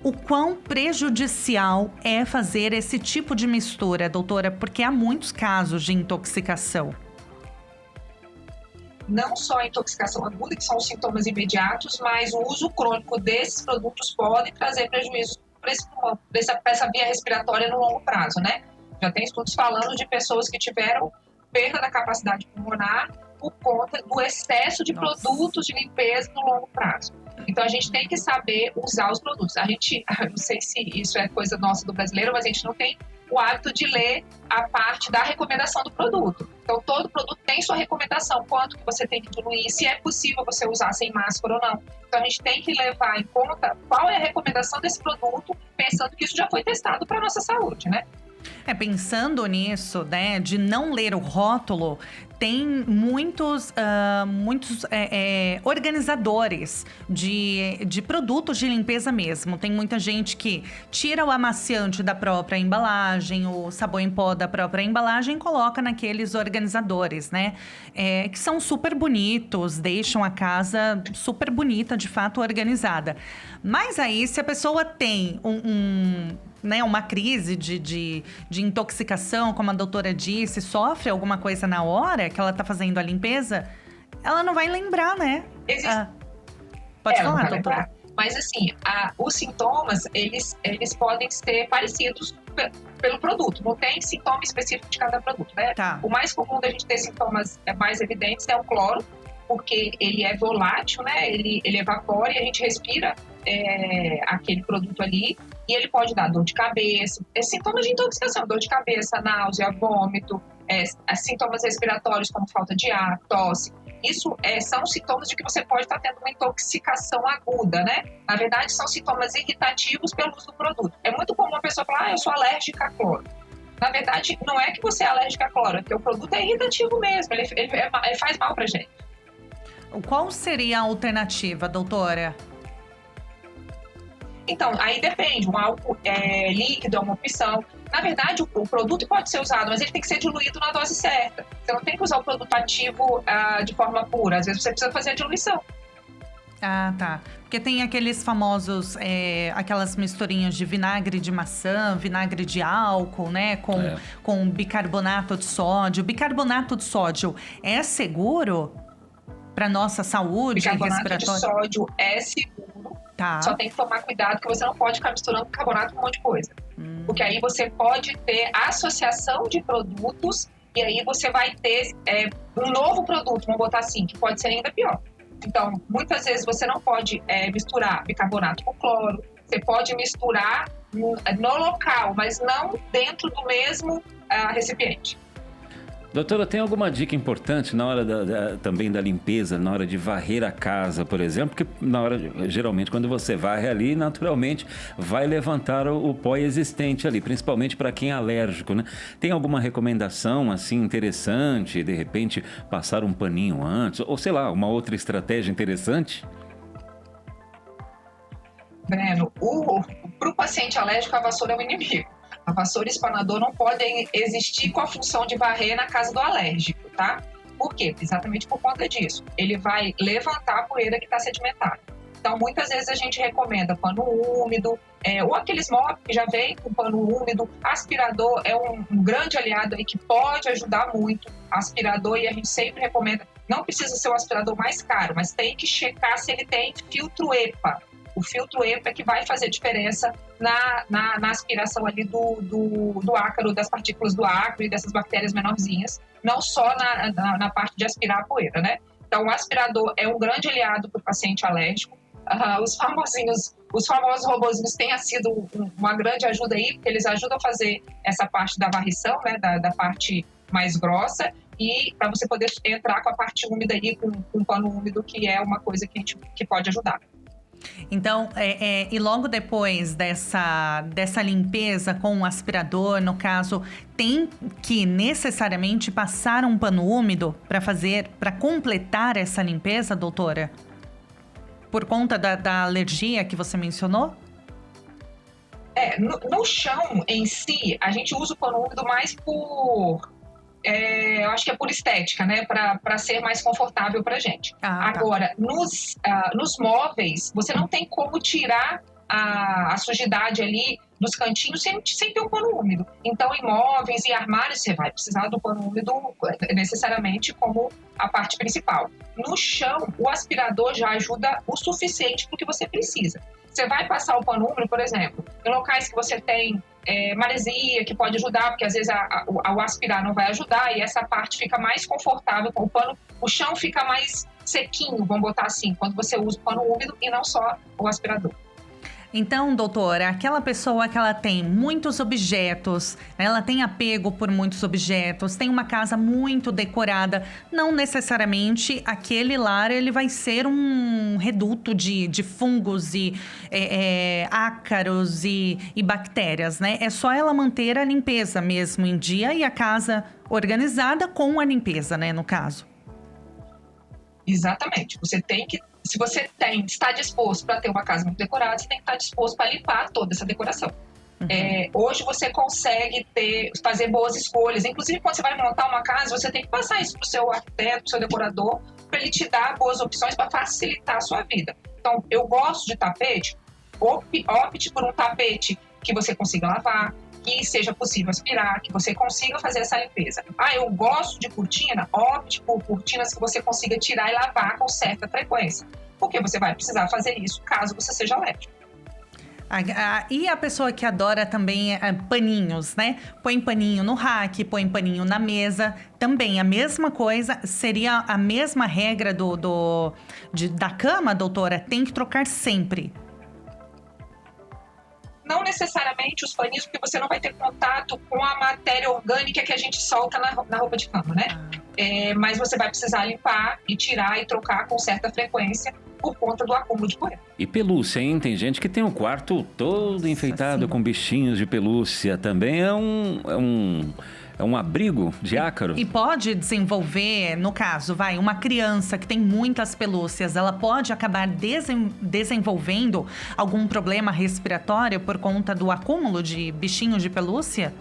O quão prejudicial é fazer esse tipo de mistura, doutora? Porque há muitos casos de intoxicação. Não só a intoxicação aguda, que são os sintomas imediatos, mas o uso crônico desses produtos pode trazer prejuízo para essa via respiratória no longo prazo, né? Já tem estudos falando de pessoas que tiveram perda da capacidade pulmonar por conta do excesso de produtos de limpeza no longo prazo. Então, a gente tem que saber usar os produtos. Eu não sei se isso é coisa nossa do brasileiro, mas a gente não tem o hábito de ler a parte da recomendação do produto. Então, todo produto tem sua recomendação, quanto que você tem que diluir, se é possível você usar sem máscara ou não. Então, a gente tem que levar em conta qual é a recomendação desse produto, pensando que isso já foi testado para a nossa saúde, né? Pensando nisso, né, de não ler o rótulo, tem muitos organizadores de produtos de limpeza mesmo. Tem muita gente que tira o amaciante da própria embalagem, o sabão em pó da própria embalagem e coloca naqueles organizadores, né? Que são super bonitos, deixam a casa super bonita, de fato, organizada. Mas aí, se a pessoa tem uma crise de intoxicação, como a doutora disse, sofre alguma coisa na hora que ela tá fazendo a limpeza, ela não vai lembrar, né? Pode falar, doutora. Mas assim, os sintomas, eles podem ser parecidos pelo produto. Não tem sintoma específico de cada produto, né? Tá. O mais comum da gente ter sintomas mais evidentes é o cloro, porque ele é volátil, né? Ele evapora e a gente respira aquele produto ali, e ele pode dar dor de cabeça, sintomas de intoxicação, dor de cabeça, náusea, vômito, sintomas respiratórios como falta de ar, tosse. Isso são sintomas de que você pode estar tendo uma intoxicação aguda, né? Na verdade, são sintomas irritativos pelo uso do produto. É muito comum a pessoa falar, eu sou alérgica a cloro. Na verdade, não é que você é alérgica a cloro, é que o produto é irritativo mesmo, ele faz mal pra gente. Qual seria a alternativa, doutora? Então, aí depende, um álcool líquido é uma opção. Na verdade, o produto pode ser usado, mas ele tem que ser diluído na dose certa. Você não tem que usar o produto ativo de forma pura, às vezes você precisa fazer a diluição. Ah, tá. Porque tem aqueles famosos, aquelas misturinhas de vinagre de maçã, vinagre de álcool, né? Com bicarbonato de sódio. Bicarbonato de sódio é seguro para nossa saúde respiratória? Bicarbonato de sódio é seguro. Tá. Só tem que tomar cuidado que você não pode ficar misturando carbonato com um monte de coisa. Porque aí você pode ter associação de produtos e aí você vai ter um novo produto, vamos botar assim, que pode ser ainda pior. Então, muitas vezes você não pode misturar bicarbonato com cloro. Você pode misturar no local, mas não dentro do mesmo recipiente. Doutora, tem alguma dica importante na hora também da limpeza, na hora de varrer a casa, por exemplo? Porque geralmente, quando você varre ali, naturalmente vai levantar o pó existente ali, principalmente para quem é alérgico, né? Tem alguma recomendação, assim, interessante? De repente, passar um paninho antes? Ou, sei lá, uma outra estratégia interessante? Breno, para o paciente alérgico, a vassoura é um inimigo. A vassoura e o espanador não podem existir com a função de varrer na casa do alérgico, tá? Por quê? Exatamente por conta disso. Ele vai levantar a poeira que está sedimentada. Então, muitas vezes a gente recomenda pano úmido, ou aqueles mops que já vem com pano úmido. Aspirador é um grande aliado aí que pode ajudar muito. Aspirador, e a gente sempre recomenda, não precisa ser o aspirador mais caro, mas tem que checar se ele tem filtro EPA. O filtro EPA é que vai fazer diferença na aspiração ali do ácaro, das partículas do ácaro e dessas bactérias menorzinhas, não só na parte de aspirar a poeira, né? Então, o aspirador é um grande aliado para o paciente alérgico. Os famosos robozinhos têm sido uma grande ajuda aí, porque eles ajudam a fazer essa parte da varrição, né, da parte mais grossa, e para você poder entrar com a parte úmida ali, com pano úmido, que é uma coisa que pode ajudar. Então, e logo depois dessa limpeza com o aspirador, no caso, tem que necessariamente passar um pano úmido para completar essa limpeza, doutora? Por conta da alergia que você mencionou? No chão em si, a gente usa o pano úmido mais eu acho que é por estética, né? Para ser mais confortável para a gente. Agora, nos móveis, você não tem como tirar a sujidade ali dos cantinhos sem ter um pano úmido. Então, em móveis e armários, você vai precisar do pano úmido necessariamente como a parte principal. No chão, o aspirador já ajuda o suficiente para o que você precisa. Você vai passar o pano úmido, por exemplo, em locais que você tem maresia, que pode ajudar, porque às vezes o aspirar não vai ajudar e essa parte fica mais confortável com o pano, o chão fica mais sequinho, vamos botar assim, quando você usa o pano úmido e não só o aspirador. Então, doutora, aquela pessoa que ela tem muitos objetos, né, ela tem apego por muitos objetos, tem uma casa muito decorada, não necessariamente aquele lar ele vai ser um reduto de fungos e ácaros e bactérias, né? É só ela manter a limpeza mesmo em dia e a casa organizada com a limpeza, né, no caso. Exatamente. Se você está disposto para ter uma casa muito decorada, você tem que estar disposto para limpar toda essa decoração. Hoje você consegue fazer boas escolhas. Inclusive, quando você vai montar uma casa, você tem que passar isso para o seu arquiteto, para o seu decorador, para ele te dar boas opções para facilitar a sua vida. Então, eu gosto de tapete, opte por um tapete que você consiga lavar, que seja possível aspirar, que você consiga fazer essa limpeza. Eu gosto de cortina, opte por cortinas que você consiga tirar e lavar com certa frequência, porque você vai precisar fazer isso caso você seja alérgico. E a pessoa que adora também paninhos, né? Põe paninho no rack, põe paninho na mesa. Também a mesma coisa, seria a mesma regra da cama, doutora? Tem que trocar sempre. Não necessariamente os paninhos, porque você não vai ter contato com a matéria orgânica que a gente solta na roupa de cama, né? Mas você vai precisar limpar e tirar e trocar com certa frequência por conta do acúmulo de poeira. E pelúcia, hein? Tem gente que tem o quarto todo enfeitado com bichinhos de pelúcia. Também é um abrigo de ácaro. E pode desenvolver, no caso, uma criança que tem muitas pelúcias, ela pode acabar desenvolvendo algum problema respiratório por conta do acúmulo de bichinhos de pelúcia?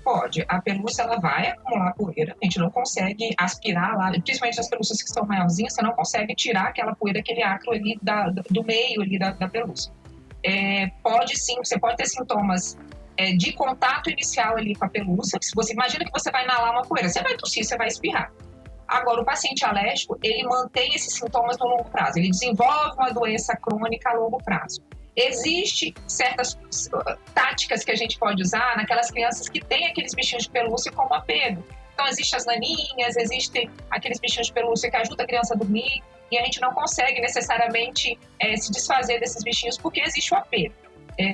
Pode. A pelúcia, ela vai acumular poeira. A gente não consegue aspirar lá, principalmente as pelúcias que são maiorzinhas, você não consegue tirar aquela poeira, aquele ácaro ali do meio ali da pelúcia. Pode sim, você pode ter sintomas de contato inicial ali com a pelúcia. Se você imagina que você vai inalar uma poeira, você vai tossir, você vai espirrar. Agora, o paciente alérgico, ele mantém esses sintomas no longo prazo. Ele desenvolve uma doença crônica a longo prazo. Existem certas táticas que a gente pode usar naquelas crianças que têm aqueles bichinhos de pelúcia como apego. Então, existem as naninhas, existem aqueles bichinhos de pelúcia que ajudam a criança a dormir e a gente não consegue necessariamente se desfazer desses bichinhos porque existe o apego.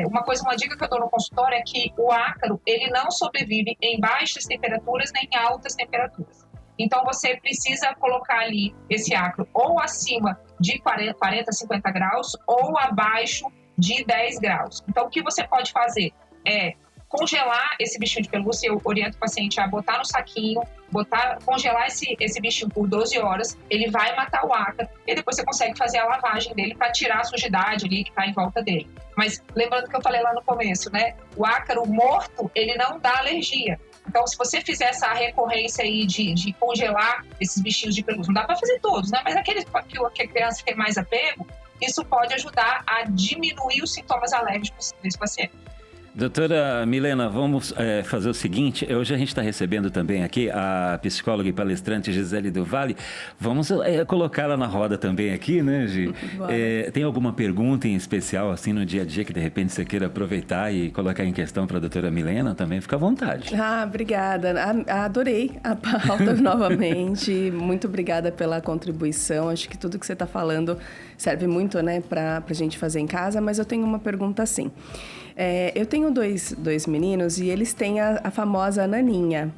Uma dica que eu dou no consultório é que o ácaro, ele não sobrevive em baixas temperaturas nem em altas temperaturas. Então, você precisa colocar ali esse ácaro ou acima de 40, 50 graus ou abaixo de 10 graus. Então, o que você pode fazer é congelar esse bichinho de pelúcia. Eu oriento o paciente a botar no saquinho, congelar esse bichinho por 12 horas, ele vai matar o ácaro e depois você consegue fazer a lavagem dele para tirar a sujidade ali que está em volta dele. Mas lembrando que eu falei lá no começo, né? O ácaro morto, ele não dá alergia. Então, se você fizer essa recorrência aí de congelar esses bichinhos de pelúcia, não dá para fazer todos, né? Mas aqueles que a criança tem mais apego, isso pode ajudar a diminuir os sintomas alérgicos desse paciente. Doutora Milena, vamos fazer o seguinte, hoje a gente está recebendo também aqui a psicóloga e palestrante Gisele do Vale, vamos colocá-la na roda também aqui, né, Gi? Tem alguma pergunta em especial, assim, no dia a dia, que de repente você queira aproveitar e colocar em questão para a doutora Milena também? Fica à vontade. Obrigada, adorei a pauta novamente, muito obrigada pela contribuição, acho que tudo que você está falando serve muito, né, para a gente fazer em casa, mas eu tenho uma pergunta assim. Eu tenho dois meninos e eles têm a famosa naninha.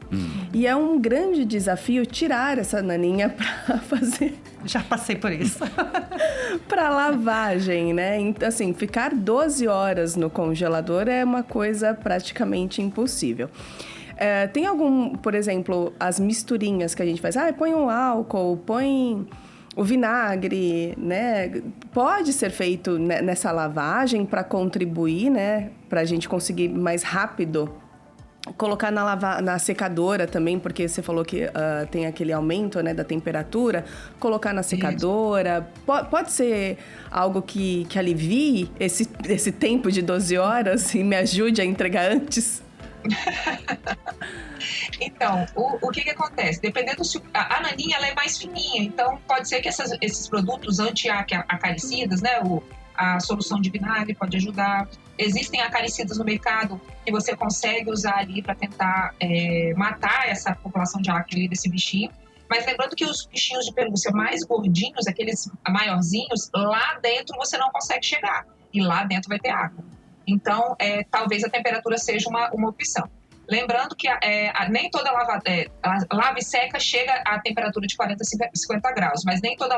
E é um grande desafio tirar essa naninha para fazer... Já passei por isso. Para lavagem, né? Então, assim, ficar 12 horas no congelador é uma coisa praticamente impossível. Tem algum, por exemplo, as misturinhas que a gente faz. Põe um álcool, põe... O vinagre, né, pode ser feito nessa lavagem para contribuir, né, para a gente conseguir mais rápido colocar na secadora também, porque você falou que tem aquele aumento, né, da temperatura, colocar na secadora. Pode ser algo que alivie esse tempo de 12 horas e me ajude a entregar antes? Então, o que acontece? Dependendo se a naninha ela é mais fininha, então pode ser que esses produtos anti-acaricidas, né, a solução de vinagre pode ajudar. Existem acaricidas no mercado que você consegue usar ali para tentar matar essa população de acre desse bichinho. Mas lembrando que os bichinhos de pelúcia mais gordinhos, aqueles maiorzinhos, lá dentro você não consegue chegar. E lá dentro vai ter água. Então, talvez a temperatura seja uma opção. Lembrando que nem toda lava e seca chega à temperatura de 40 a 50 graus, mas nem toda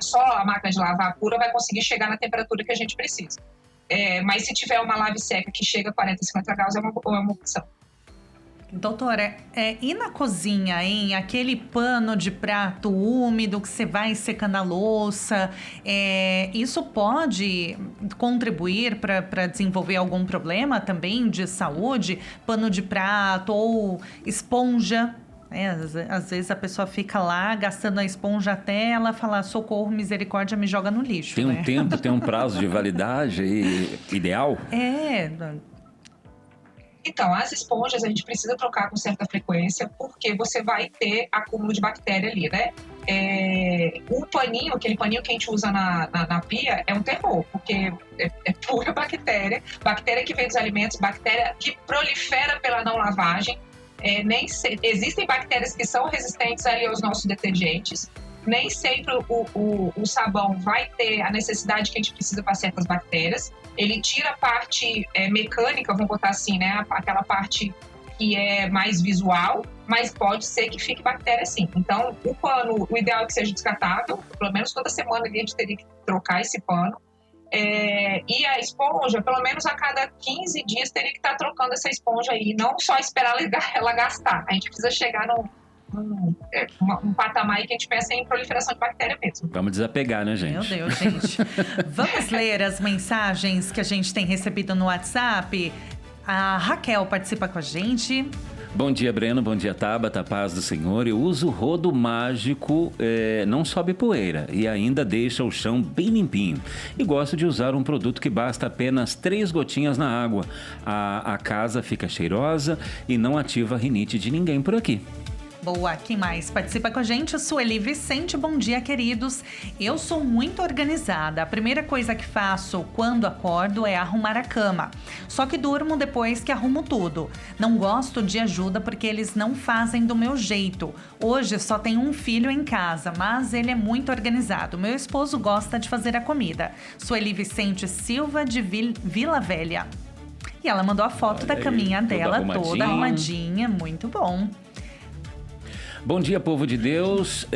só a máquina de lavar pura vai conseguir chegar na temperatura que a gente precisa. Mas se tiver uma lava e seca que chega a 40 a 50 graus, é uma opção. Doutora, e na cozinha, hein? Aquele pano de prato úmido que você vai secando a louça, isso pode contribuir para desenvolver algum problema também de saúde? Pano de prato ou esponja? Às vezes a pessoa fica lá gastando a esponja até ela falar socorro, misericórdia, me joga no lixo. Tem um tempo, tem um prazo de validade ideal? Então, as esponjas a gente precisa trocar com certa frequência, porque você vai ter acúmulo de bactéria ali, né? O paninho, aquele paninho que a gente usa na pia, é um terror, porque é pura bactéria que vem dos alimentos, bactéria que prolifera pela não lavagem. Existem bactérias que são resistentes ali aos nossos detergentes. Nem sempre o sabão vai ter a necessidade que a gente precisa para certas bactérias. Ele tira a parte mecânica, vamos botar assim, né? Aquela parte que é mais visual, mas pode ser que fique bactéria sim. Então, o pano, o ideal é que seja descartável, pelo menos toda semana a gente teria que trocar esse pano. E a esponja, pelo menos a cada 15 dias teria que estar trocando essa esponja aí, não só esperar ela gastar. A gente precisa chegar um patamar aí que a gente pensa em proliferação de bactéria mesmo. Vamos desapegar, né, gente? Meu Deus, gente. Vamos ler as mensagens que a gente tem recebido no WhatsApp. A Raquel participa com a gente. Bom dia, Breno. Bom dia, Tabata. Paz do Senhor. Eu uso o rodo mágico, não sobe poeira e ainda deixa o chão bem limpinho. E gosto de usar um produto que basta apenas 3 gotinhas na água. A casa fica cheirosa e não ativa a rinite de ninguém por aqui. Boa, quem mais participa com a gente? Sueli Vicente, bom dia, queridos. Eu sou muito organizada. A primeira coisa que faço quando acordo é arrumar a cama. Só que durmo depois que arrumo tudo. Não gosto de ajuda porque eles não fazem do meu jeito. Hoje só tenho um filho em casa, mas ele é muito organizado. Meu esposo gosta de fazer a comida. Sueli Vicente Silva, de Vila Velha. E ela mandou a foto da caminha dela, toda arrumadinha, muito bom. Bom dia, povo de Deus.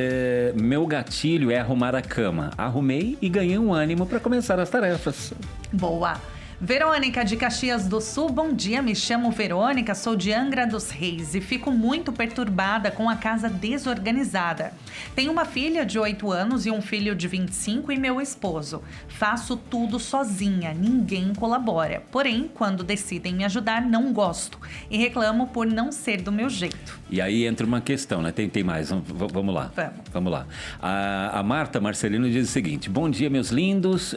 Meu gatilho é arrumar a cama. Arrumei e ganhei um ânimo para começar as tarefas. Boa. Verônica de Caxias do Sul, bom dia, me chamo Verônica, sou de Angra dos Reis e fico muito perturbada com a casa desorganizada. Tenho uma filha de 8 anos e um filho de 25 e meu esposo. Faço tudo sozinha, ninguém colabora. Porém, quando decidem me ajudar, não gosto e reclamo por não ser do meu jeito. E aí entra uma questão, né? Tem mais, vamos lá. Vamos lá. A Marta Marcelino diz o seguinte: bom dia, meus lindos.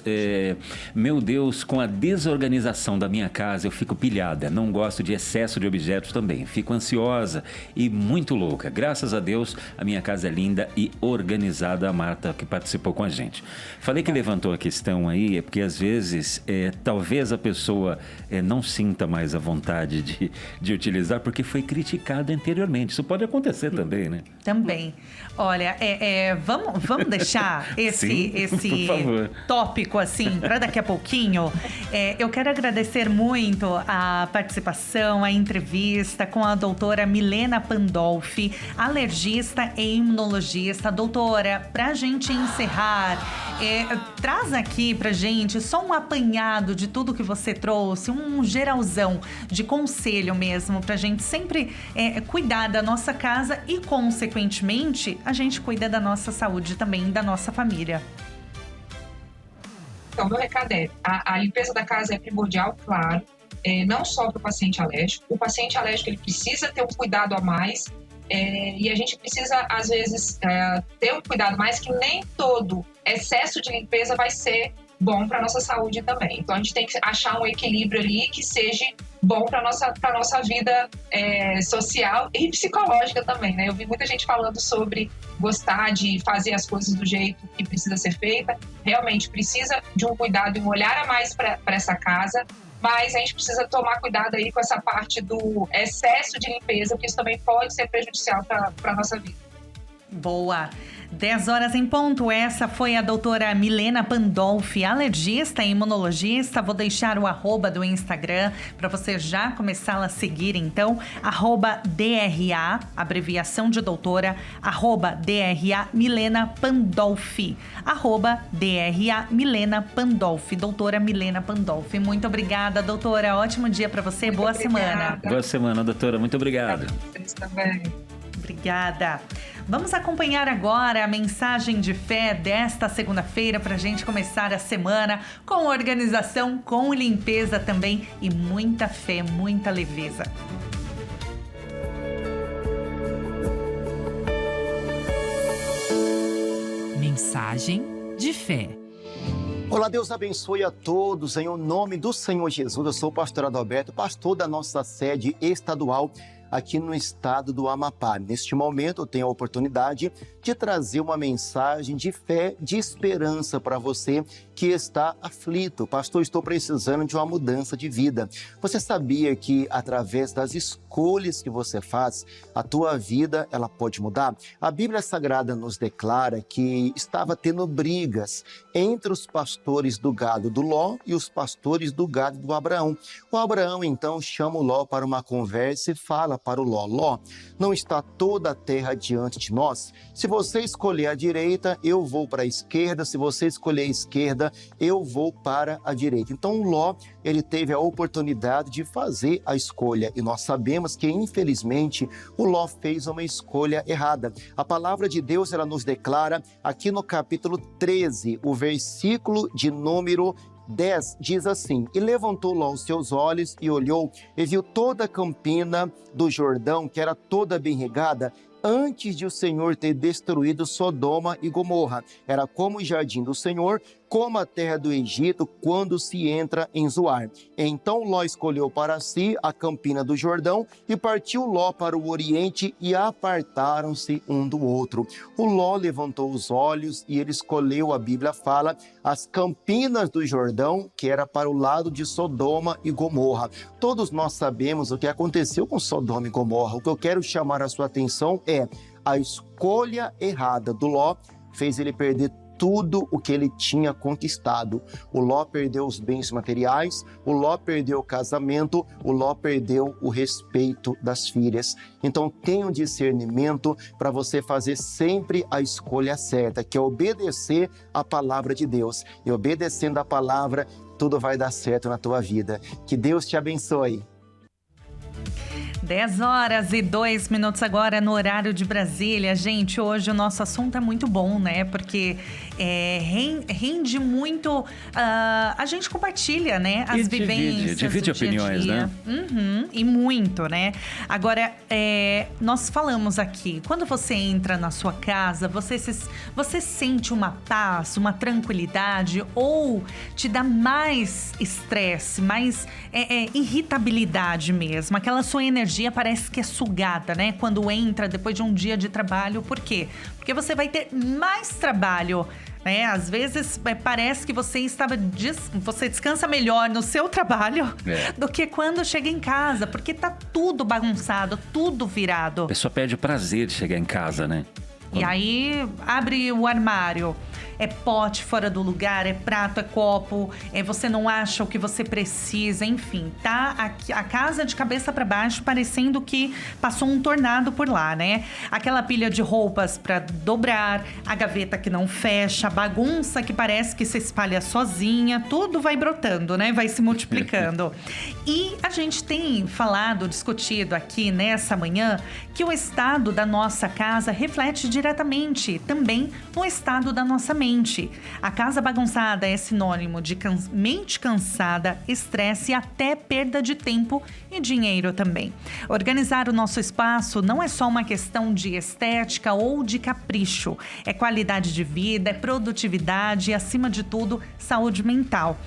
Meu Deus, com a desorganização da minha casa eu fico pilhada. Não gosto de excesso de objetos também. Fico ansiosa e muito louca. Graças a Deus, a minha casa é linda e organizada. A Marta que participou com a gente. Falei que levantou a questão aí, é porque às vezes talvez a pessoa não sinta mais a vontade de utilizar porque foi criticada anteriormente. Isso pode acontecer também, né? Também. Olha, vamos deixar esse tópico assim para daqui a pouquinho. Eu quero agradecer muito a participação, a entrevista com a doutora Milena Pandolfi, alergista e imunologista. Doutora, para a gente encerrar, traz aqui pra gente só um apanhado de tudo que você trouxe, um geralzão de conselho mesmo, pra gente sempre cuidar da nossa casa e, consequentemente, a gente cuida da nossa saúde também, da nossa família. Então, meu recado a limpeza da casa é primordial, claro, não só para o paciente alérgico. O paciente alérgico ele precisa ter um cuidado a mais e a gente precisa, às vezes, ter um cuidado a mais, que nem todo excesso de limpeza vai ser bom para a nossa saúde também. Então, a gente tem que achar um equilíbrio ali que seja bom para a nossa vida social e psicológica também, né? Eu vi muita gente falando sobre gostar de fazer as coisas do jeito que precisa ser feita. Realmente precisa de um cuidado e um olhar a mais para essa casa, mas a gente precisa tomar cuidado aí com essa parte do excesso de limpeza, porque isso também pode ser prejudicial para a nossa vida. Boa! 10 horas em ponto, essa foi a doutora Milena Pandolfi, alergista e imunologista. Vou deixar o @ do Instagram para você já começar a seguir, então, @DRA, abreviação de doutora, @DRA Milena Pandolfi, @DRA Milena Pandolfi, doutora Milena Pandolfi. Muito obrigada, doutora, ótimo dia para você, boa semana. Boa semana, doutora, muito obrigado. Vocês também. Obrigada. Vamos acompanhar agora a mensagem de fé desta segunda-feira para a gente começar a semana com organização, com limpeza também e muita fé, muita leveza. Mensagem de fé. Olá, Deus abençoe a todos em nome do Senhor Jesus. Eu sou o pastor Adalberto, pastor da nossa sede estadual aqui no estado do Amapá. Neste momento eu tenho a oportunidade de trazer uma mensagem de fé, de esperança para você que está aflito. Pastor, estou precisando de uma mudança de vida. Você sabia que através das escolhas que você faz, a tua vida ela pode mudar? A Bíblia Sagrada nos declara que estava tendo brigas entre os pastores do gado do Ló e os pastores do gado do Abraão. O Abraão então chama o Ló para uma conversa e fala para o Ló: Ló, não está toda a terra diante de nós? Se você escolher a direita, eu vou para a esquerda. Se você escolher a esquerda, eu vou para a direita. Então o Ló, ele teve a oportunidade de fazer a escolha. E nós sabemos que, infelizmente, o Ló fez uma escolha errada. A palavra de Deus, ela nos declara aqui no capítulo 13, o versículo de número 10 diz assim: e levantou Ló os seus olhos e olhou e viu toda a campina do Jordão, que era toda bem regada, antes de o Senhor ter destruído Sodoma e Gomorra. Era como o jardim do Senhor, como a terra do Egito, quando se entra em Zoar. Então Ló escolheu para si a campina do Jordão e partiu Ló para o oriente e apartaram-se um do outro. O Ló levantou os olhos e ele escolheu, a Bíblia fala, as campinas do Jordão, que era para o lado de Sodoma e Gomorra. Todos nós sabemos o que aconteceu com Sodoma e Gomorra. O que eu quero chamar a sua atenção é a escolha errada do Ló fez ele perder tudo o que ele tinha conquistado. O Ló perdeu os bens materiais, o Ló perdeu o casamento, o Ló perdeu o respeito das filhas. Então tenha um discernimento para você fazer sempre a escolha certa, que é obedecer a palavra de Deus. E obedecendo a palavra, tudo vai dar certo na tua vida. Que Deus te abençoe. 10h02 agora no horário de Brasília. Gente, hoje o nosso assunto é muito bom, né? Porque rende muito... a gente compartilha, né? As vivências. Divide opiniões, né? E muito, né? Agora, nós falamos aqui, quando você entra na sua casa, você sente uma paz, uma tranquilidade ou te dá mais estresse, mais irritabilidade mesmo? Aquela sua energia parece que é sugada, né? Quando entra depois de um dia de trabalho. Por quê? Porque você vai ter mais trabalho, né? Às vezes parece que você descansa melhor no seu trabalho do que quando chega em casa, porque tá tudo bagunçado, tudo virado. A pessoa perde o prazer de chegar em casa, né? E aí abre o armário, é pote fora do lugar, é prato, é copo, você não acha o que você precisa, enfim, tá a casa de cabeça para baixo, parecendo que passou um tornado por lá, né? Aquela pilha de roupas para dobrar, a gaveta que não fecha, a bagunça que parece que se espalha sozinha, tudo vai brotando, né? Vai se multiplicando. E a gente tem discutido aqui nessa manhã que o estado da nossa casa reflete diretamente também no estado da nossa mente. A casa bagunçada é sinônimo de mente cansada, estresse e até perda de tempo e dinheiro também. Organizar o nosso espaço não é só uma questão de estética ou de capricho. É qualidade de vida, é produtividade e, acima de tudo, saúde mental.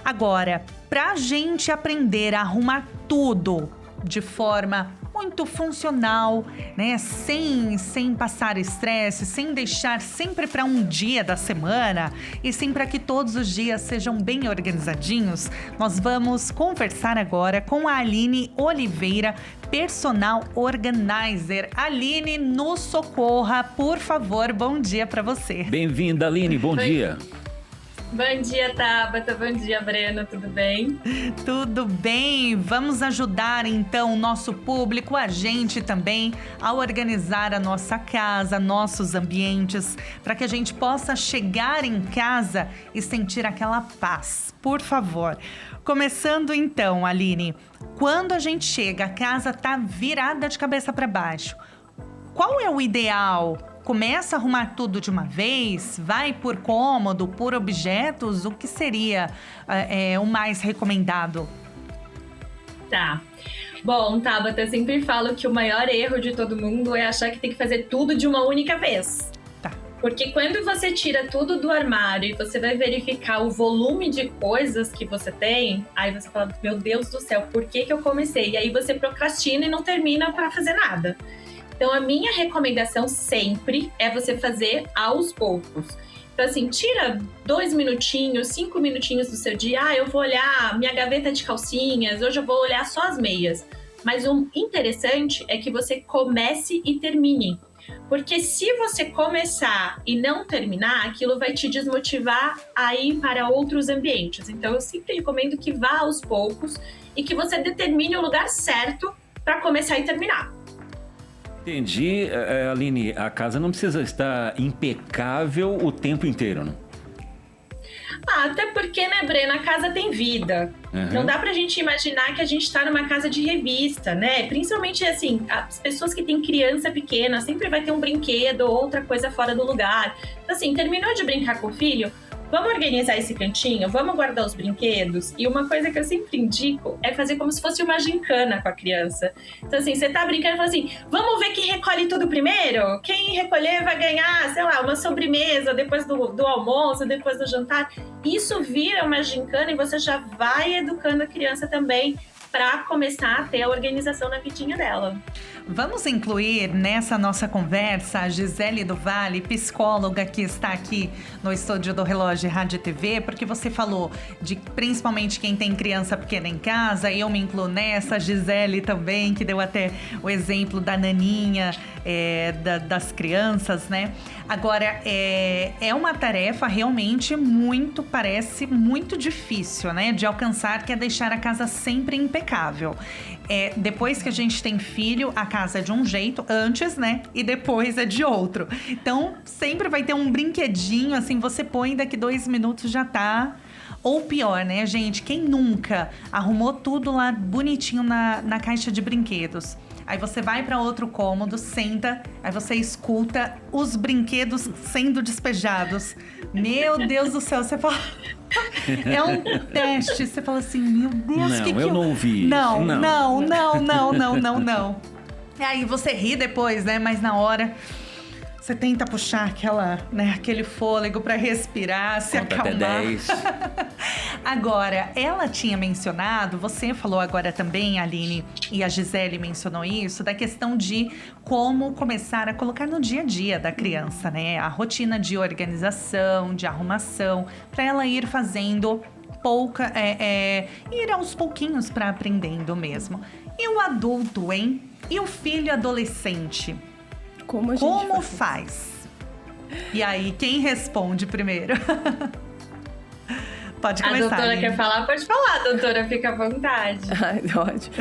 Agora, para a gente aprender a arrumar tudo de forma muito funcional, né? Sem passar estresse, sem deixar sempre para um dia da semana e sim para que todos os dias sejam bem organizadinhos, nós vamos conversar agora com a Aline Oliveira, Personal Organizer. Aline, nos socorra, por favor. Bom dia para você. Bem-vinda, Aline. Bom dia. Bom dia, Tabata. Bom dia, Breno. Tudo bem? Tudo bem. Vamos ajudar, então, o nosso público, a gente também, a organizar a nossa casa, nossos ambientes, para que a gente possa chegar em casa e sentir aquela paz. Por favor. Começando, então, Aline, quando a gente chega, a casa tá virada de cabeça para baixo, qual é o ideal? Começa a arrumar tudo de uma vez? Vai por cômodo, por objetos? O que seria o mais recomendado? Tá. Bom, Tabata, eu sempre falo que o maior erro de todo mundo é achar que tem que fazer tudo de uma única vez. Tá. Porque quando você tira tudo do armário e você vai verificar o volume de coisas que você tem, aí você fala, meu Deus do céu, por que eu comecei? E aí você procrastina e não termina para fazer nada. Então, a minha recomendação sempre é você fazer aos poucos. Então, assim, tira 2 minutinhos, 5 minutinhos do seu dia. Eu vou olhar minha gaveta de calcinhas, hoje eu vou olhar só as meias. Mas o interessante é que você comece e termine. Porque se você começar e não terminar, aquilo vai te desmotivar a ir para outros ambientes. Então, eu sempre recomendo que vá aos poucos e que você determine o lugar certo para começar e terminar. Entendi, Aline, a casa não precisa estar impecável o tempo inteiro, né? Até porque, né, Breno, a casa tem vida. Não dá pra gente imaginar que a gente tá numa casa de revista, né? Principalmente, assim, as pessoas que têm criança pequena, sempre vai ter um brinquedo ou outra coisa fora do lugar. Então, assim, terminou de brincar com o filho? Vamos organizar esse cantinho? Vamos guardar os brinquedos? E uma coisa que eu sempre indico é fazer como se fosse uma gincana com a criança. Então, assim, você tá brincando e fala assim, vamos ver quem recolhe tudo primeiro? Quem recolher vai ganhar, sei lá, uma sobremesa depois do almoço, depois do jantar. Isso vira uma gincana e você já vai educando a criança também para começar a ter a organização na vidinha dela. Vamos incluir nessa nossa conversa a Gisele do Vale, psicóloga que está aqui no estúdio do Relógio Rádio e TV, porque você falou de principalmente quem tem criança pequena em casa, eu me incluo nessa, a Gisele também, que deu até o exemplo da naninha das crianças, né? Agora, é uma tarefa realmente parece muito difícil, né? De alcançar, que é deixar a casa sempre impecável. Depois que a gente tem filho, a casa é de um jeito, antes, né? E depois é de outro. Então, sempre vai ter um brinquedinho, assim, você põe, daqui 2 minutos já tá Ou pior, né, gente? Quem nunca arrumou tudo lá bonitinho na caixa de brinquedos? Aí você vai para outro cômodo, senta, aí você escuta os brinquedos sendo despejados. Meu Deus do céu, você fala... É um teste, você fala assim, meu Deus, não, que eu não ouvi não, isso. não. E aí você ri depois, né? Mas na hora... Você tenta puxar aquele fôlego para respirar, se Conta acalmar. Até 10. Agora, ela tinha mencionado, você falou agora também, Aline, e a Gisele mencionou isso, da questão de como começar a colocar no dia a dia da criança, né? A rotina de organização, de arrumação, para ela ir fazendo ir aos pouquinhos para aprendendo mesmo. E o adulto, hein? E o filho adolescente? Como faz? E aí, quem responde primeiro? Pode começar. A doutora Aline. quer falar? Pode falar, doutora, fica à vontade. Ai, ótimo.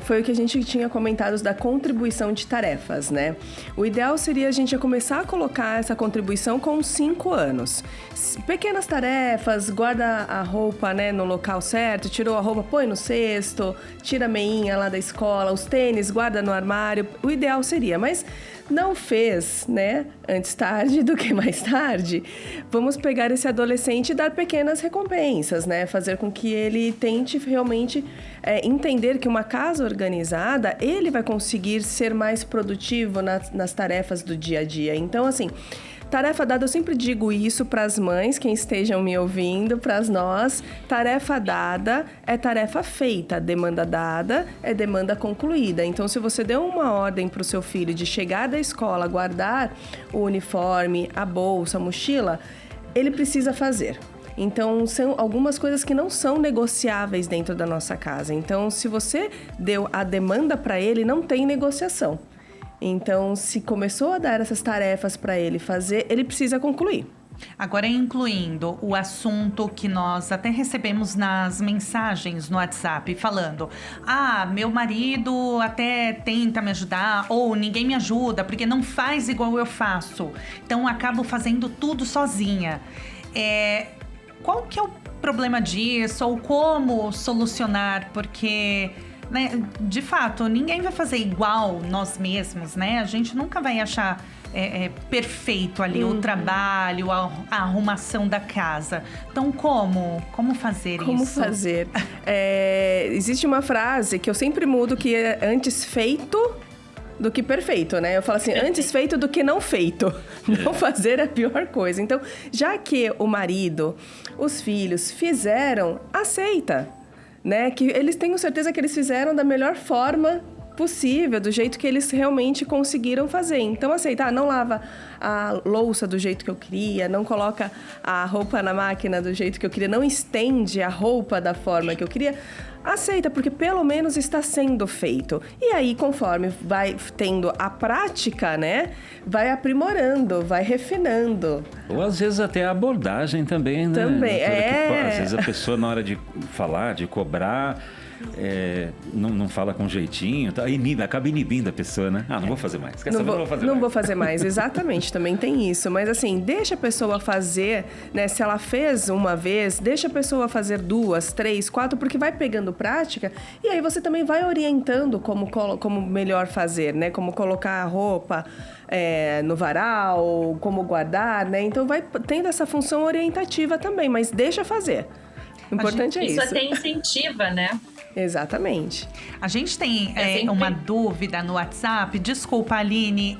Foi o que a gente tinha comentado da contribuição de tarefas, né? O ideal seria a gente começar a colocar essa contribuição com 5 anos. Pequenas tarefas, guarda a roupa, né, no local certo, tirou a roupa, põe no cesto, tira a meinha lá da escola, os tênis, guarda no armário. O ideal seria, mas... não fez, né? Antes tarde do que mais tarde. Vamos pegar esse adolescente e dar pequenas recompensas, né? Fazer com que ele tente realmente entender que uma casa organizada, ele vai conseguir ser mais produtivo nas tarefas do dia a dia. Então, assim... tarefa dada, eu sempre digo isso para as mães, quem estejam me ouvindo, para nós. Tarefa dada é tarefa feita, demanda dada é demanda concluída. Então, se você deu uma ordem para o seu filho de chegar da escola, guardar o uniforme, a bolsa, a mochila, ele precisa fazer. Então, são algumas coisas que não são negociáveis dentro da nossa casa. Então, se você deu a demanda para ele, não tem negociação. Então, se começou a dar essas tarefas para ele fazer, ele precisa concluir. Agora, incluindo o assunto que nós até recebemos nas mensagens no WhatsApp, falando: meu marido até tenta me ajudar, ou ninguém me ajuda, porque não faz igual eu faço. Então, acabo fazendo tudo sozinha. Qual que é o problema disso? Ou como solucionar? Porque... né, de fato, ninguém vai fazer igual nós mesmos, né? A gente nunca vai achar perfeito ali o trabalho, a arrumação da casa. Então, como fazer isso? Como fazer? Existe uma frase que eu sempre mudo, que é antes feito do que perfeito, né? Eu falo assim, antes feito do que não feito. Não fazer é a pior coisa. Então, já que o marido, os filhos fizeram, aceita. Né? Que eles tenham certeza que eles fizeram da melhor forma possível, do jeito que eles realmente conseguiram fazer. Então, aceitar, não lava a louça do jeito que eu queria, não coloca a roupa na máquina do jeito que eu queria, não estende a roupa da forma que eu queria. Aceita, porque pelo menos está sendo feito. E aí, conforme vai tendo a prática, né? Vai aprimorando, vai refinando. Ou às vezes até a abordagem também, né? Também, Às vezes a pessoa, na hora de falar, de cobrar... não fala com jeitinho, tá? Acaba inibindo a pessoa, né? Não vou fazer mais. Não vou fazer mais, exatamente, também tem isso. Mas assim, deixa a pessoa fazer, né? Se ela fez uma vez, deixa a pessoa fazer 2, 3, 4, porque vai pegando prática e aí você também vai orientando como melhor fazer, né? Como colocar a roupa no varal, como guardar, né? Então vai tendo essa função orientativa também, mas deixa fazer. O importante é isso. Isso até incentiva, né? Exatamente. A gente tem uma dúvida no WhatsApp. Desculpa, Aline,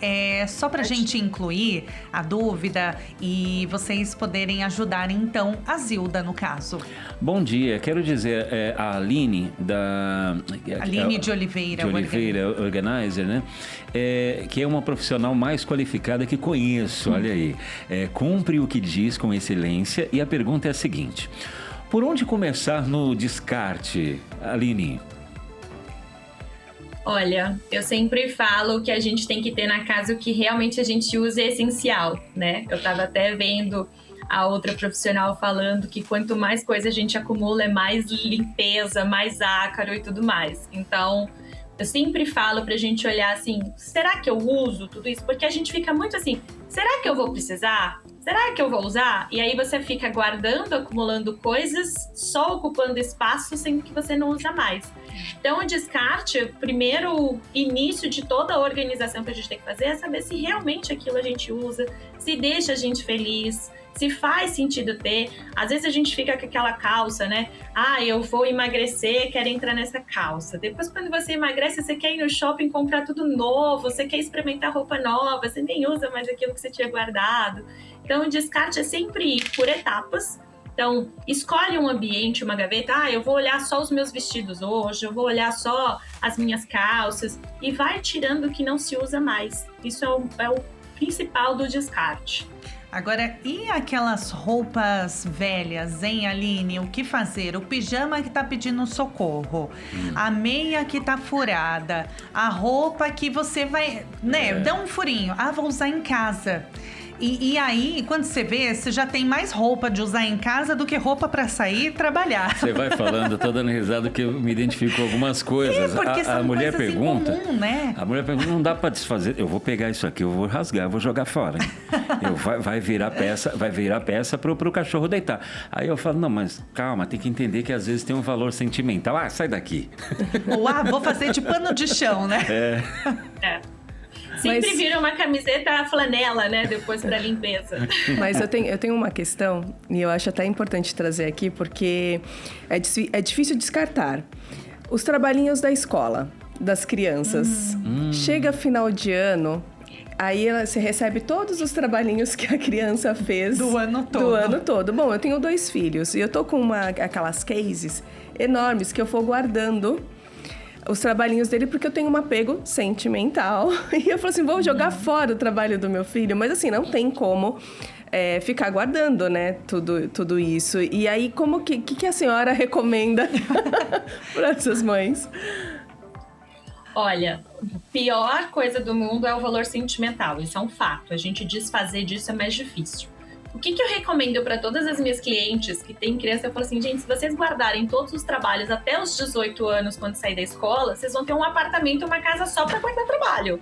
só pra gente incluir a dúvida e vocês poderem ajudar, então, a Zilda, no caso. Bom dia, quero dizer, a Aline Aline de Oliveira. Organizer, né? Que é uma profissional mais qualificada que conheço, olha aí. Cumpre o que diz com excelência e a pergunta é a seguinte... por onde começar no descarte, Aline? Olha, eu sempre falo que a gente tem que ter na casa o que realmente a gente usa é essencial, né? Eu tava até vendo a outra profissional falando que quanto mais coisa a gente acumula, é mais limpeza, mais ácaro e tudo mais. Então, Eu sempre falo pra gente olhar assim, será que eu uso tudo isso? Porque a gente fica muito assim, será que eu vou precisar? Será que eu vou usar? E aí você fica guardando, acumulando coisas, só ocupando espaço, sendo que você não usa mais. Então, o descarte, o primeiro início de toda a organização que a gente tem que fazer é saber se realmente aquilo a gente usa, se deixa a gente feliz, se faz sentido ter. Às vezes a gente fica com aquela calça, né? Ah, eu vou emagrecer, quero entrar nessa calça. Depois, quando você emagrece, você quer ir no shopping comprar tudo novo, você quer experimentar roupa nova, você nem usa mais aquilo que você tinha guardado. Então, o descarte é sempre ir por etapas. Então, escolhe um ambiente, uma gaveta. Ah, eu vou olhar só os meus vestidos hoje, eu vou olhar só as minhas calças. E vai tirando o que não se usa mais. Isso é o principal do descarte. Agora, e aquelas roupas velhas, hein, Aline? O que fazer? O pijama que tá pedindo socorro, a meia que tá furada, a roupa que você vai, né, dá um furinho. Ah, vou usar em casa. E aí, quando você vê, você já tem mais roupa de usar em casa do que roupa pra sair e trabalhar. Você vai falando, eu tô dando risada que eu me identifico com algumas coisas. Porque são a mulher coisas pergunta, em comum, né? A mulher pergunta, não dá pra desfazer. Eu vou pegar isso aqui, eu vou rasgar, eu vou jogar fora. Vai virar peça pro cachorro deitar. Aí eu falo, não, mas calma, tem que entender que às vezes tem um valor sentimental. Ah, sai daqui. Ou, vou fazer de pano de chão, né? É. Sempre vira uma camiseta flanela, né? Depois para limpeza. Mas eu tenho uma questão, e eu acho até importante trazer aqui, porque é difícil descartar. Os trabalhinhos da escola, das crianças. Chega final de ano, aí você recebe todos os trabalhinhos que a criança fez. Do ano todo. Bom, eu tenho 2 filhos, e eu tô com aquelas cases enormes que eu vou guardando os trabalhinhos dele, porque eu tenho um apego sentimental. E eu falo assim, vou jogar fora o trabalho do meu filho. Mas assim, não tem como ficar guardando, né, tudo isso. E aí, como que a senhora recomenda para essas mães? Olha, a pior coisa do mundo é o valor sentimental. Isso é um fato. A gente desfazer disso é mais difícil. O que eu recomendo para todas as minhas clientes que têm criança? Eu falo assim, gente, se vocês guardarem todos os trabalhos até os 18 anos, quando sair da escola, vocês vão ter um apartamento, uma casa só para guardar trabalho.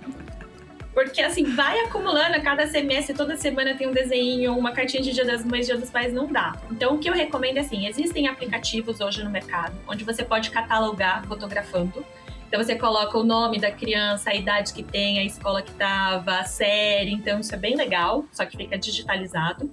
Porque assim, vai acumulando a cada semestre, toda semana tem um desenho, uma cartinha de Dia das Mães, Dia dos Pais, não dá. Então, o que eu recomendo é assim, existem aplicativos hoje no mercado, onde você pode catalogar fotografando. Então, você coloca o nome da criança, a idade que tem, a escola que estava, a série. Então, isso é bem legal, só que fica digitalizado.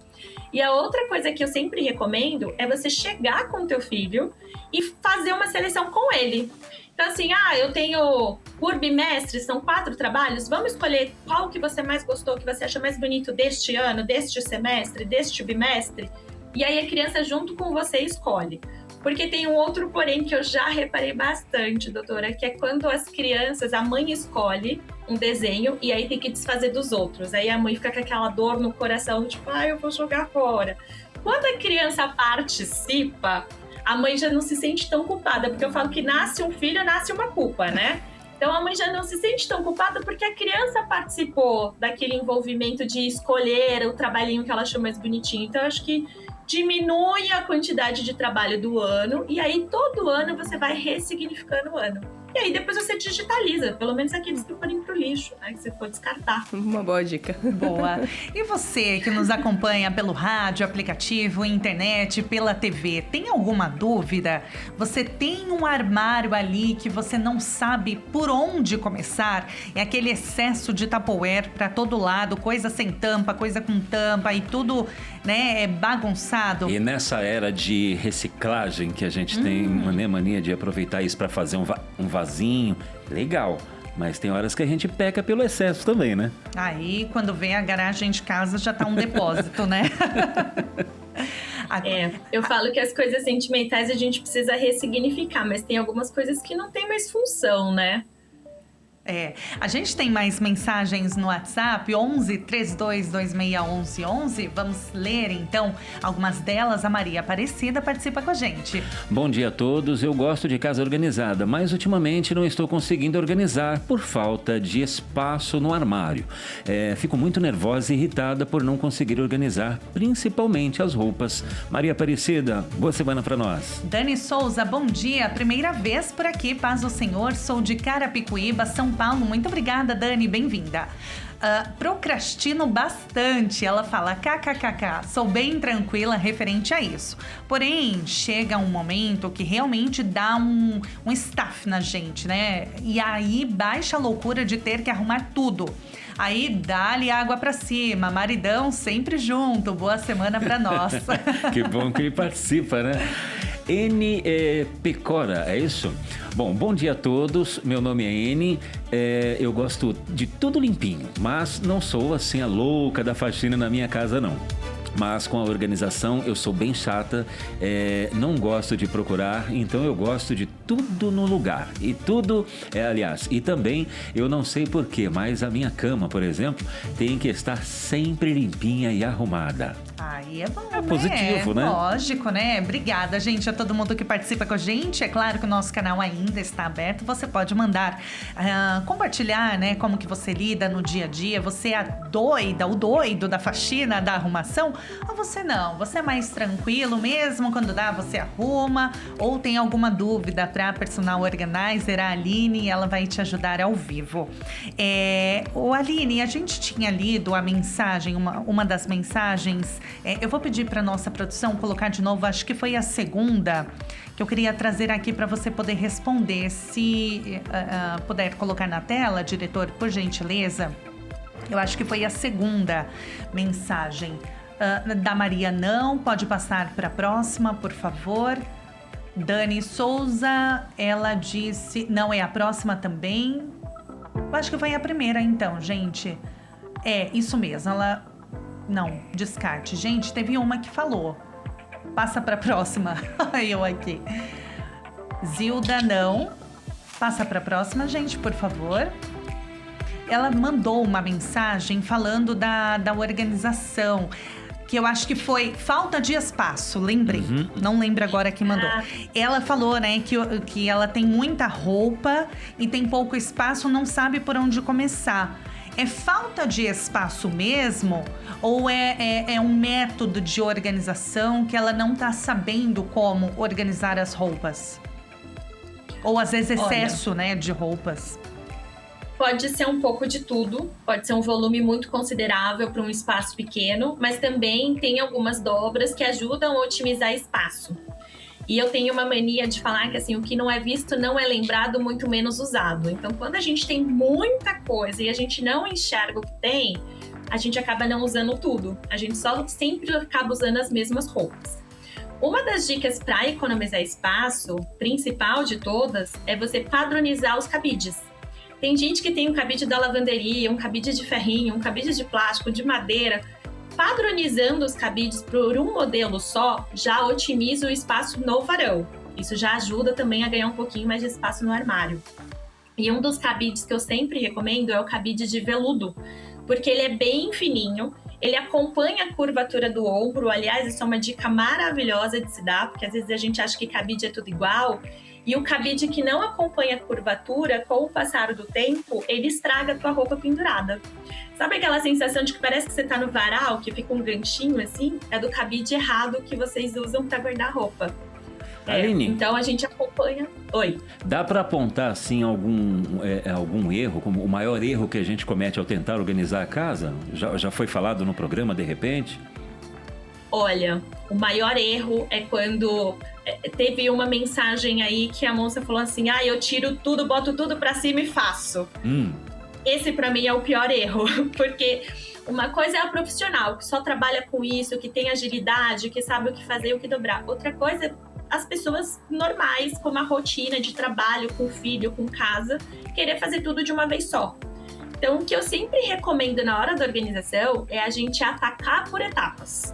E a outra coisa que eu sempre recomendo é você chegar com o teu filho e fazer uma seleção com ele. Então, assim, eu tenho por bimestre, são 4 trabalhos, vamos escolher qual que você mais gostou, que você acha mais bonito deste ano, deste semestre, deste bimestre. E aí a criança junto com você escolhe. Porque tem um outro porém que eu já reparei bastante, doutora, que é quando as crianças, a mãe escolhe um desenho e aí tem que desfazer dos outros. Aí a mãe fica com aquela dor no coração, tipo, eu vou jogar fora. Quando a criança participa, a mãe já não se sente tão culpada, porque eu falo que nasce um filho, nasce uma culpa, né? Então a mãe já não se sente tão culpada porque a criança participou daquele envolvimento de escolher o trabalhinho que ela achou mais bonitinho. Então eu acho que diminui a quantidade de trabalho do ano e aí todo ano você vai ressignificando o ano. E aí depois você digitaliza, pelo menos aqueles que forem pro lixo, né? Que você for descartar. Uma boa dica. Boa. E você que nos acompanha pelo rádio, aplicativo, internet, pela TV, tem alguma dúvida? Você tem um armário ali que você não sabe por onde começar? É aquele excesso de Tupperware para todo lado, coisa sem tampa, coisa com tampa e tudo, né, é bagunçado. E nessa era de reciclagem que a gente tem mania de aproveitar isso para fazer um vasinho, legal. Mas tem horas que a gente peca pelo excesso também, né? Aí, quando vem a garagem de casa, já tá um depósito, né? Eu falo que as coisas sentimentais a gente precisa ressignificar, mas tem algumas coisas que não tem mais função, né? A gente tem mais mensagens no WhatsApp, 11 32 26 11 11. Vamos ler, então, algumas delas. A Maria Aparecida participa com a gente. Bom dia a todos. Eu gosto de casa organizada, mas ultimamente não estou conseguindo organizar por falta de espaço no armário. Fico muito nervosa e irritada por não conseguir organizar, principalmente as roupas. Maria Aparecida, boa semana para nós. Dani Souza, bom dia. Primeira vez por aqui, paz do Senhor. Sou de Carapicuíba, São Paulo. Muito obrigada, Dani. Bem-vinda. Procrastino bastante, ela fala kkkk, sou bem tranquila referente a isso. Porém, chega um momento que realmente dá um staff na gente, né? E aí baixa a loucura de ter que arrumar tudo. Aí dá-lhe água pra cima, maridão sempre junto. Boa semana pra nós. Que bom que ele participa, né? N. Pecora, é isso? Bom dia a todos. Meu nome é N. Eu gosto de tudo limpinho, mas não sou assim a louca da faxina na minha casa, não. Mas com a organização eu sou bem chata, não gosto de procurar, então eu gosto de tudo no lugar. E tudo, aliás, e também eu não sei porquê, mas a minha cama, por exemplo, tem que estar sempre limpinha e arrumada. Aí é bom, É positivo, né? Lógico, né? Obrigada, gente, a todo mundo que participa com a gente. É claro que o nosso canal ainda está aberto. Você pode mandar, compartilhar, né? Como que você lida no dia a dia. Você é o doido da faxina, da arrumação? Ou você não? Você é mais tranquilo mesmo? Quando dá, você arruma? Ou tem alguma dúvida para a personal organizer, a Aline, ela vai te ajudar ao vivo. Aline, a gente tinha lido a mensagem, uma das mensagens. Eu vou pedir para nossa produção colocar de novo, acho que foi a segunda, que eu queria trazer aqui para você poder responder. Se puder colocar na tela, diretor, por gentileza. Eu acho que foi a segunda mensagem. Da Maria, não. Pode passar para a próxima, por favor. Dani Souza, ela disse... Não, é a próxima também. Eu acho que foi a primeira, então, gente. Isso mesmo, ela... Não, descarte. Gente, teve uma que falou. Passa para a próxima. Eu aqui. Zilda, não. Passa para a próxima, gente, por favor. Ela mandou uma mensagem falando da organização, que eu acho que foi falta de espaço, lembrei. Não lembro agora quem mandou. Ela falou, né, que ela tem muita roupa e tem pouco espaço, não sabe por onde começar. É falta de espaço mesmo? Ou é um método de organização que ela não tá sabendo como organizar as roupas? Ou às vezes excesso, né, de roupas? Pode ser um pouco de tudo, pode ser um volume muito considerável para um espaço pequeno, mas também tem algumas dobras que ajudam a otimizar espaço. E eu tenho uma mania de falar que assim, o que não é visto não é lembrado, muito menos usado. Então, quando a gente tem muita coisa e a gente não enxerga o que tem, a gente acaba não usando tudo. A gente só sempre acaba usando as mesmas roupas. Uma das dicas para economizar espaço, principal de todas, é você padronizar os cabides. Tem gente que tem um cabide da lavanderia, um cabide de ferrinho, um cabide de plástico, de madeira. Padronizando os cabides por um modelo só, já otimiza o espaço no varal. Isso já ajuda também a ganhar um pouquinho mais de espaço no armário. E um dos cabides que eu sempre recomendo é o cabide de veludo, porque ele é bem fininho, ele acompanha a curvatura do ombro. Aliás, isso é uma dica maravilhosa de se dar, porque às vezes a gente acha que cabide é tudo igual. E o cabide que não acompanha a curvatura, com o passar do tempo, ele estraga a tua roupa pendurada. Sabe aquela sensação de que parece que você tá no varal, que fica um ganchinho assim? É do cabide errado que vocês usam para guardar roupa. Aline, então a gente acompanha... Oi. Dá para apontar assim algum erro, como o maior erro que a gente comete ao tentar organizar a casa? Já foi falado no programa de repente? Olha, o maior erro é quando teve uma mensagem aí que a moça falou assim: eu tiro tudo, boto tudo pra cima e faço. Esse pra mim é o pior erro, porque uma coisa é a profissional, que só trabalha com isso, que tem agilidade, que sabe o que fazer e o que dobrar. Outra coisa é as pessoas normais, com uma rotina de trabalho, com filho, com casa, querer fazer tudo de uma vez só. Então, o que eu sempre recomendo na hora da organização é a gente atacar por etapas.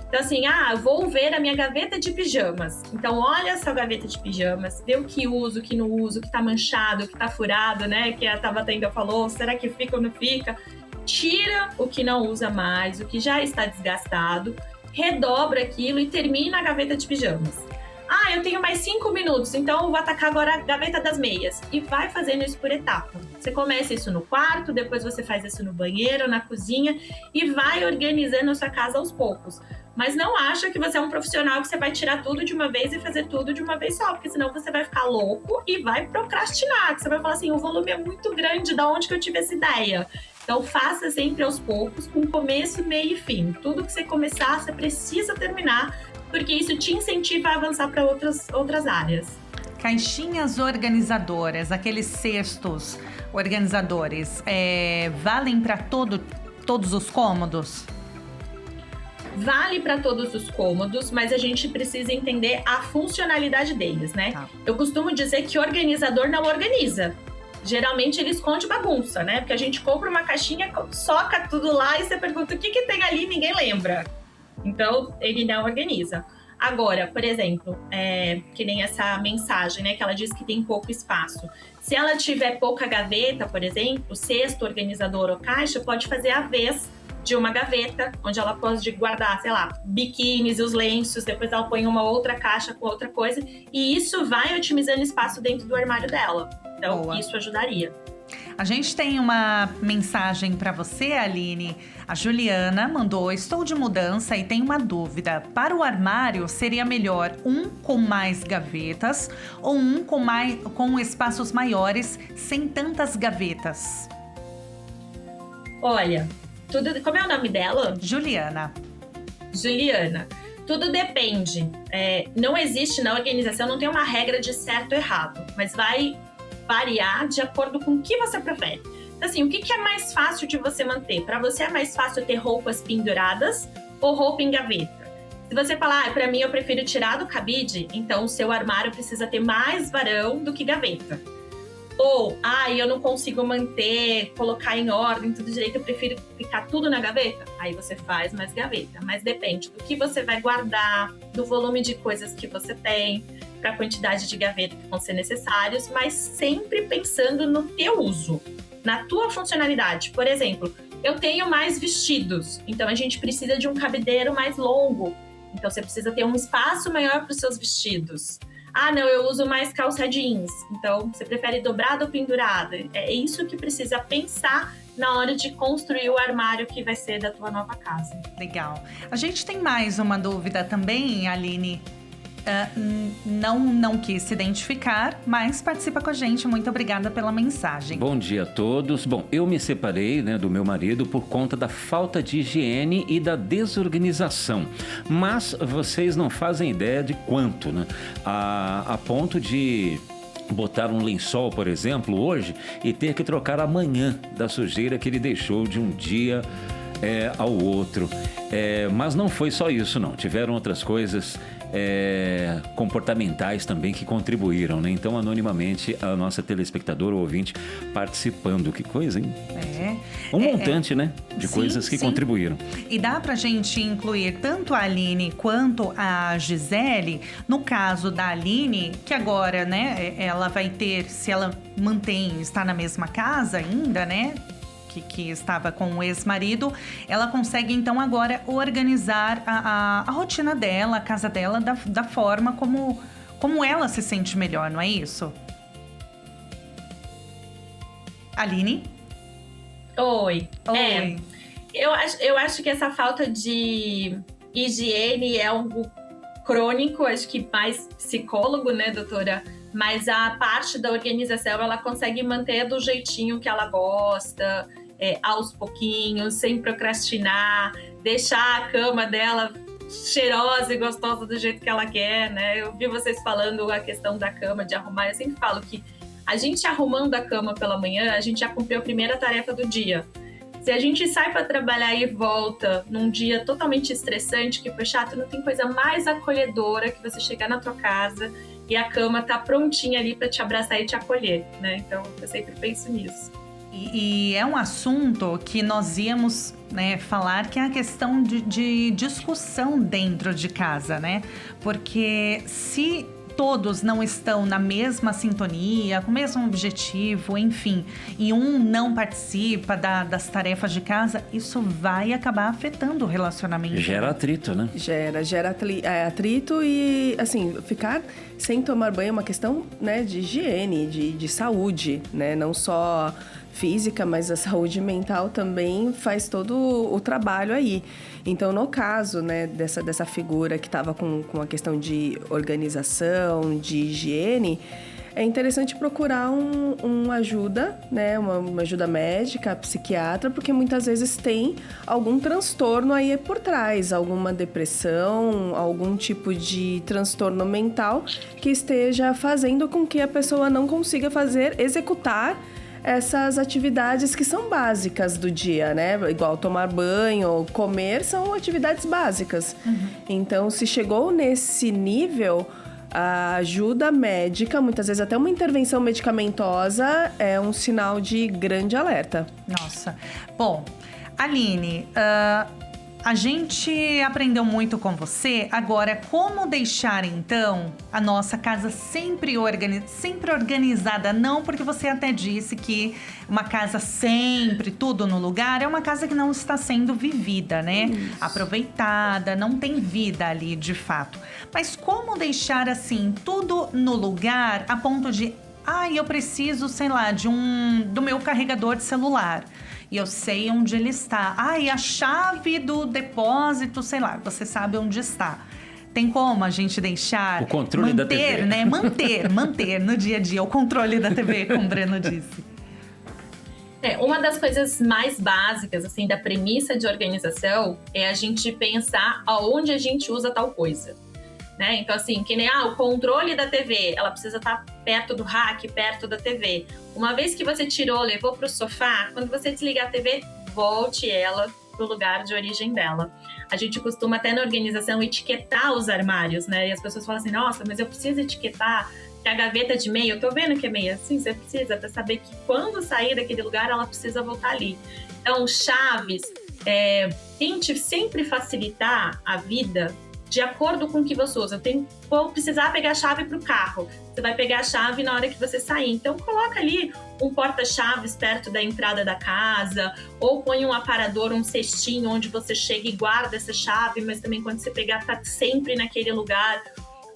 Então, assim, vou ver a minha gaveta de pijamas. Então, olha essa gaveta de pijamas, vê o que uso, o que não uso, o que tá manchado, o que tá furado, né? Que a Tabatenda falou, será que fica ou não fica? Tira o que não usa mais, o que já está desgastado, redobra aquilo e termina a gaveta de pijamas. Eu tenho mais 5 minutos, então eu vou atacar agora a gaveta das meias. E vai fazendo isso por etapa. Você começa isso no quarto, depois você faz isso no banheiro, na cozinha e vai organizando a sua casa aos poucos. Mas não acha que você é um profissional que você vai tirar tudo de uma vez e fazer tudo de uma vez só, porque senão você vai ficar louco e vai procrastinar. Que você vai falar assim, o volume é muito grande, da onde que eu tive essa ideia? Então faça sempre aos poucos, com começo, meio e fim. Tudo que você começar, você precisa terminar, porque isso te incentiva a avançar para outras áreas. Caixinhas organizadoras, aqueles cestos organizadores, valem para todos os cômodos? Vale para todos os cômodos, mas a gente precisa entender a funcionalidade deles, né? Tá. Eu costumo dizer que organizador não organiza. Geralmente ele esconde bagunça, né? Porque a gente compra uma caixinha, soca tudo lá e você pergunta o que tem ali e ninguém lembra. Então, ele não organiza. Agora, por exemplo, que nem essa mensagem, né? Que ela diz que tem pouco espaço. Se ela tiver pouca gaveta, por exemplo, cesto, organizador ou caixa, pode fazer a vez de uma gaveta, onde ela pode guardar, sei lá, biquínis e os lenços, depois ela põe uma outra caixa com outra coisa, e isso vai otimizando espaço dentro do armário dela. Então, boa. Isso ajudaria. A gente tem uma mensagem para você, Aline. A Juliana mandou: estou de mudança e tenho uma dúvida. Para o armário, seria melhor um com mais gavetas ou um com espaços maiores, sem tantas gavetas? Olha, como é o nome dela? Juliana. Tudo depende. Não existe na organização, não tem uma regra de certo ou errado, mas vai variar de acordo com o que você prefere. Assim, o que é mais fácil de você manter? Para você é mais fácil ter roupas penduradas ou roupa em gaveta? Se você falar, para mim eu prefiro tirar do cabide, então o seu armário precisa ter mais varão do que gaveta. Ou, eu não consigo manter, colocar em ordem tudo direito, eu prefiro ficar tudo na gaveta. Aí você faz mais gaveta. Mas depende do que você vai guardar, do volume de coisas que você tem, para a quantidade de gaveta que vão ser necessários, mas sempre pensando no teu uso, na tua funcionalidade. Por exemplo, eu tenho mais vestidos, então a gente precisa de um cabideiro mais longo. Então você precisa ter um espaço maior para os seus vestidos. Não, eu uso mais calça jeans. Então, você prefere dobrada ou pendurada? É isso que precisa pensar na hora de construir o armário que vai ser da tua nova casa. Legal. A gente tem mais uma dúvida também, Aline. Não quis se identificar, mas participa com a gente. Muito obrigada pela mensagem. Bom dia a todos. Bom, eu me separei, do meu marido por conta da falta de higiene e da desorganização. Mas vocês não fazem ideia de quanto, né? A ponto de botar um lençol, por exemplo, hoje e ter que trocar amanhã da sujeira que ele deixou de um dia ao outro. Mas não foi só isso, não. Tiveram outras coisas comportamentais também que contribuíram, né? Então, anonimamente, a nossa telespectadora ou ouvinte participando. Que coisa, hein? Um montante, né? De coisas que contribuíram. E dá pra gente incluir tanto a Aline quanto a Gisele. No caso da Aline, que agora, né? Ela vai ter, se ela está na mesma casa ainda, né? Que estava com o ex-marido, ela consegue então agora organizar a rotina dela, a casa dela da forma como ela se sente melhor, não é isso? Aline? Oi. Eu acho que essa falta de higiene é algo crônico, acho que mais psicólogo, né, doutora? Mas a parte da organização, ela consegue manter do jeitinho que ela gosta, aos pouquinhos, sem procrastinar, deixar a cama dela cheirosa e gostosa do jeito que ela quer, né? Eu vi vocês falando a questão da cama, de arrumar. Eu sempre falo que a gente arrumando a cama pela manhã, a gente já cumpriu a primeira tarefa do dia. Se a gente sai para trabalhar e volta num dia totalmente estressante, que foi chato, não tem coisa mais acolhedora que você chegar na tua casa e a cama tá prontinha ali para te abraçar e te acolher, né? Então, eu sempre penso nisso. E é um assunto que nós íamos né, falar, que é a questão de discussão dentro de casa, né? Porque se todos não estão na mesma sintonia, com o mesmo objetivo, enfim, e um não participa das tarefas de casa, isso vai acabar afetando o relacionamento. Gera atrito, né? Gera atrito e, assim, ficar sem tomar banho é uma questão, né, de higiene, de saúde, né? Não só física, mas a saúde mental também faz todo o trabalho aí. Então, no caso, né, dessa figura que estava com a questão de organização, de higiene, é interessante procurar uma ajuda, né, uma ajuda médica, psiquiatra, porque muitas vezes tem algum transtorno aí por trás, alguma depressão, algum tipo de transtorno mental que esteja fazendo com que a pessoa não consiga executar essas atividades que são básicas do dia, né? Igual tomar banho, comer, são atividades básicas. Então, se chegou nesse nível, a ajuda médica, muitas vezes até uma intervenção medicamentosa, é um sinal de grande alerta. Nossa. Bom, Aline, a gente aprendeu muito com você. Agora, como deixar, então, a nossa casa sempre organizada? Não, porque você até disse que uma casa sempre, tudo no lugar, é uma casa que não está sendo vivida, né? Isso. Aproveitada, não tem vida ali, de fato. Mas como deixar, assim, tudo no lugar a ponto de... eu preciso, sei lá, do meu carregador de celular. E eu sei onde ele está. E a chave do depósito, sei lá, você sabe onde está. Tem como a gente deixar... O controle da TV. Né? Manter no dia a dia o controle da TV, como o Breno disse. Uma das coisas mais básicas, assim, da premissa de organização é a gente pensar aonde a gente usa tal coisa. Né? Então, assim, que nem o controle da TV, ela precisa estar perto do rack, perto da TV. Uma vez que você tirou, levou para o sofá, quando você desligar a TV, volte ela para o lugar de origem dela. A gente costuma até na organização etiquetar os armários, né? E as pessoas falam assim, nossa, mas eu preciso etiquetar que a gaveta de meia, eu tô vendo que é meia. Sim, você precisa, para saber que quando sair daquele lugar, ela precisa voltar ali. Então, chaves, tente sempre facilitar a vida de acordo com o que você usa. Vou precisar pegar a chave para o carro. Você vai pegar a chave na hora que você sair. Então, coloca ali um porta-chaves perto da entrada da casa, ou põe um aparador, um cestinho onde você chega e guarda essa chave, mas também quando você pegar, tá sempre naquele lugar.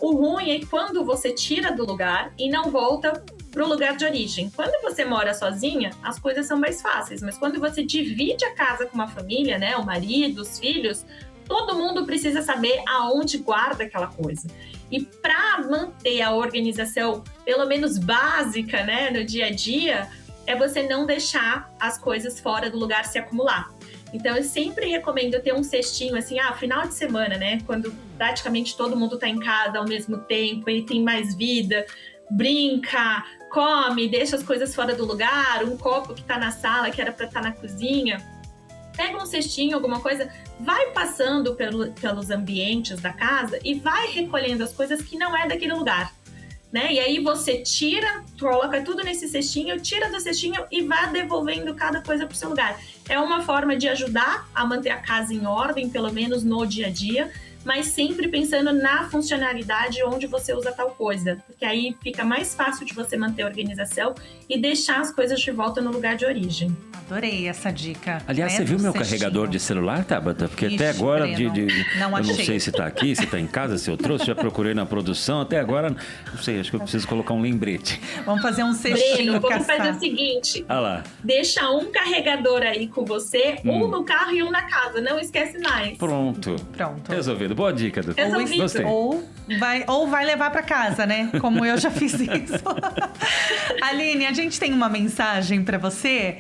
O ruim é quando você tira do lugar e não volta para o lugar de origem. Quando você mora sozinha, as coisas são mais fáceis, mas quando você divide a casa com uma família, né, o marido, os filhos, todo mundo precisa saber aonde guarda aquela coisa. E para manter a organização, pelo menos básica, né, no dia a dia, é você não deixar as coisas fora do lugar se acumular. Então, eu sempre recomendo ter um cestinho, assim, final de semana, né, quando praticamente todo mundo está em casa ao mesmo tempo e tem mais vida, brinca, come, deixa as coisas fora do lugar, um copo que está na sala, que era para estar na cozinha. Pega um cestinho, alguma coisa, vai passando pelos ambientes da casa e vai recolhendo as coisas que não é daquele lugar, né? E aí você tira, coloca tudo nesse cestinho, tira do cestinho e vai devolvendo cada coisa para o seu lugar. É uma forma de ajudar a manter a casa em ordem, pelo menos no dia a dia, mas sempre pensando na funcionalidade onde você usa tal coisa, porque aí fica mais fácil de você manter a organização e deixar as coisas de volta no lugar de origem. Adorei essa dica. Aliás, você viu meu carregador de celular, Tabata? Porque até agora, eu não sei se tá aqui, se tá em casa, se eu trouxe, já procurei na produção, até agora, não sei, acho que eu preciso colocar um lembrete. Vamos fazer um cestinho. Breno, vamos fazer o seguinte, lá. Deixa um carregador aí com você, um no carro e um na casa, não esquece mais. Pronto. Resolvido. Boa dica, doutor. Gostei. Ou vai levar para casa, né? Como eu já fiz isso. Aline, a gente tem uma mensagem para você.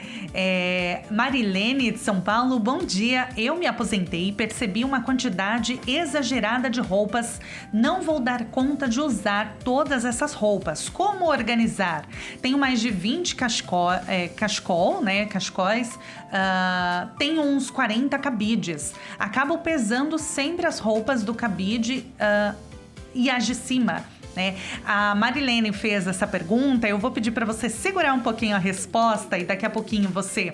Marilene de São Paulo, bom dia. Eu me aposentei e percebi uma quantidade exagerada de roupas. Não vou dar conta de usar todas essas roupas. Como organizar? Tenho mais de 20 cascóis. Tenho uns 40 cabides. Acabo pesando sempre as roupas do cabide e as de cima. né? A Marilene fez essa pergunta, eu vou pedir para você segurar um pouquinho a resposta e daqui a pouquinho você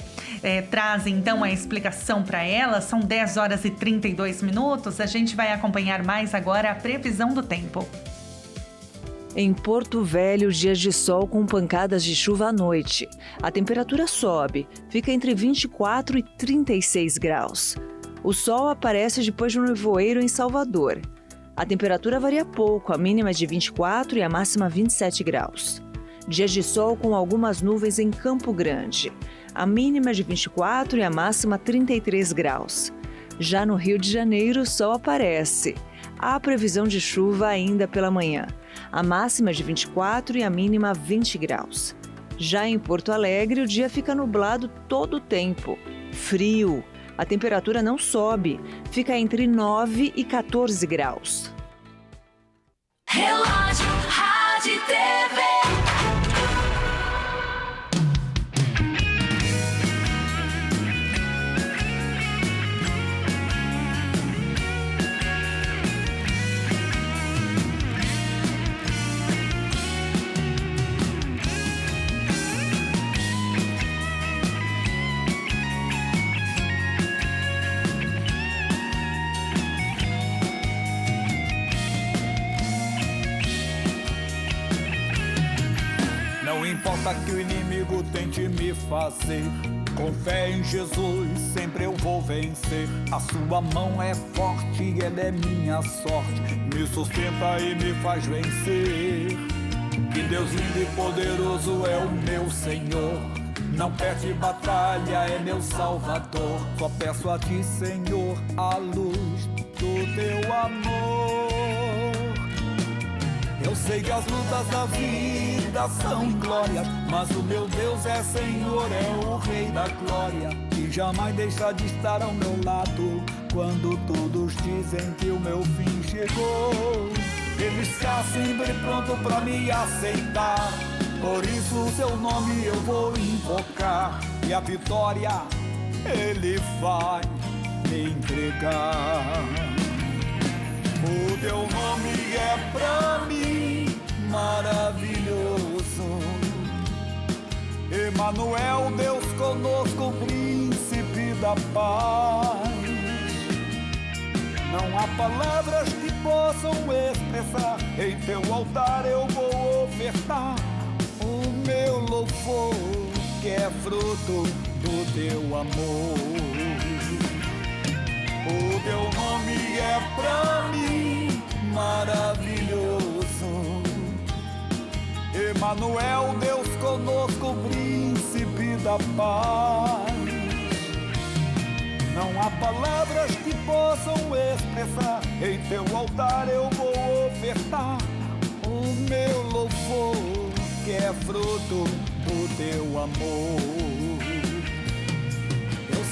traz então a explicação para ela. São 10 horas e 32 minutos, a gente vai acompanhar mais agora a previsão do tempo. Em Porto Velho, dias de sol com pancadas de chuva à noite. A temperatura sobe, fica entre 24 e 36 graus. O sol aparece depois de um nevoeiro em Salvador. A temperatura varia pouco, a mínima é de 24 e a máxima 27 graus. Dias de sol com algumas nuvens em Campo Grande. A mínima é de 24 e a máxima 33 graus. Já no Rio de Janeiro, o sol aparece. Há previsão de chuva ainda pela manhã. A máxima é de 24 e a mínima 20 graus. Já em Porto Alegre, o dia fica nublado todo o tempo. Frio. A temperatura não sobe, fica entre 9 e 14 graus. Relógio, rádio e TV. Não importa que o inimigo tente me fazer, com fé em Jesus sempre eu vou vencer. A sua mão é forte, ela é minha sorte, me sustenta e me faz vencer. Que Deus lindo e poderoso é o meu Senhor, não perde batalha, é meu Salvador. Só peço a ti, Senhor, a luz do teu amor. Eu sei que as lutas da vida são glórias, mas o meu Deus é Senhor, é o Rei da glória, que jamais deixa de estar ao meu lado. Quando todos dizem que o meu fim chegou, Ele está sempre pronto para me aceitar. Por isso o seu nome eu vou invocar, e a vitória Ele vai me entregar. O teu nome é pra mim maravilhoso, Emanuel, Deus conosco, príncipe da paz. Não há palavras que possam expressar, em teu altar eu vou ofertar o meu louvor, que é fruto do teu amor. O teu nome é pra mim maravilhoso, Emanuel, Deus conosco, príncipe da paz. Não há palavras que possam expressar, em teu altar eu vou ofertar o meu louvor, que é fruto do teu amor.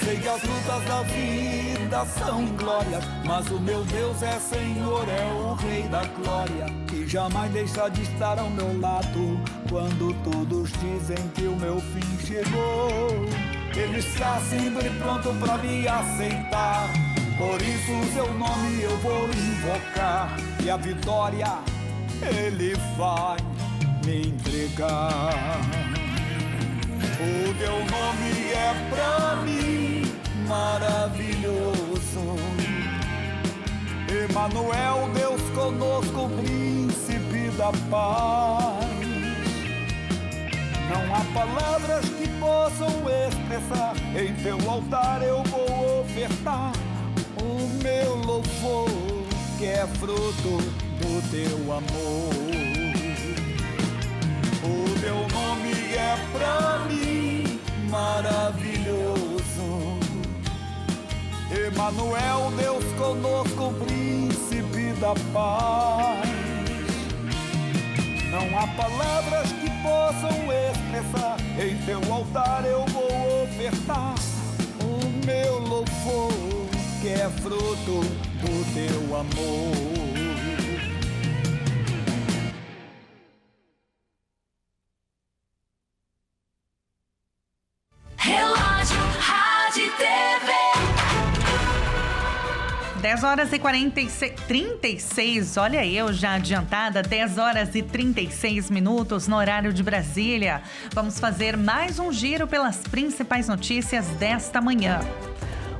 Sei que as lutas da vida são glórias, mas o meu Deus é Senhor, é o Rei da glória, que jamais deixa de estar ao meu lado. Quando todos dizem que o meu fim chegou, Ele está sempre pronto para me aceitar. Por isso o seu nome eu vou invocar, e a vitória Ele vai me entregar. O teu nome é pra mim maravilhoso, Emanuel, Deus conosco, príncipe da paz. Não há palavras que possam expressar, em teu altar eu vou ofertar o meu louvor, que é fruto do teu amor. O teu nome é pra mim maravilhoso, Emanuel, Deus conosco, príncipe da paz. Não há palavras que possam expressar, em teu altar eu vou ofertar o meu louvor, que é fruto do teu amor. 10 horas e 36, olha eu já adiantada, 10 horas e 36 minutos no horário de Brasília. Vamos fazer mais um giro pelas principais notícias desta manhã.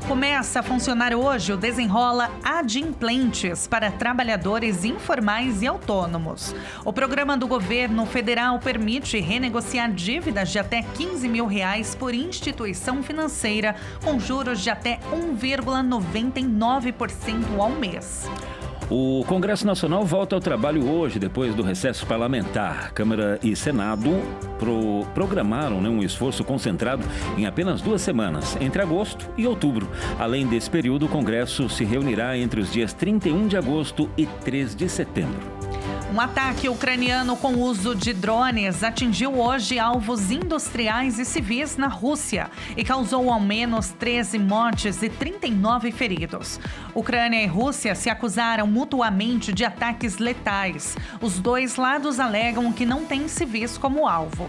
Começa a funcionar hoje o Desenrola Adimplentes para trabalhadores informais e autônomos. O programa do governo federal permite renegociar dívidas de até R$15 mil por instituição financeira com juros de até 1,99% ao mês. O Congresso Nacional volta ao trabalho hoje, depois do recesso parlamentar. Câmara e Senado programaram um esforço concentrado em apenas 2 semanas, entre agosto e outubro. Além desse período, o Congresso se reunirá entre os dias 31 de agosto e 3 de setembro. Um ataque ucraniano com uso de drones atingiu hoje alvos industriais e civis na Rússia e causou ao menos 13 mortes e 39 feridos. Ucrânia e Rússia se acusaram mutuamente de ataques letais. Os dois lados alegam que não têm civis como alvo.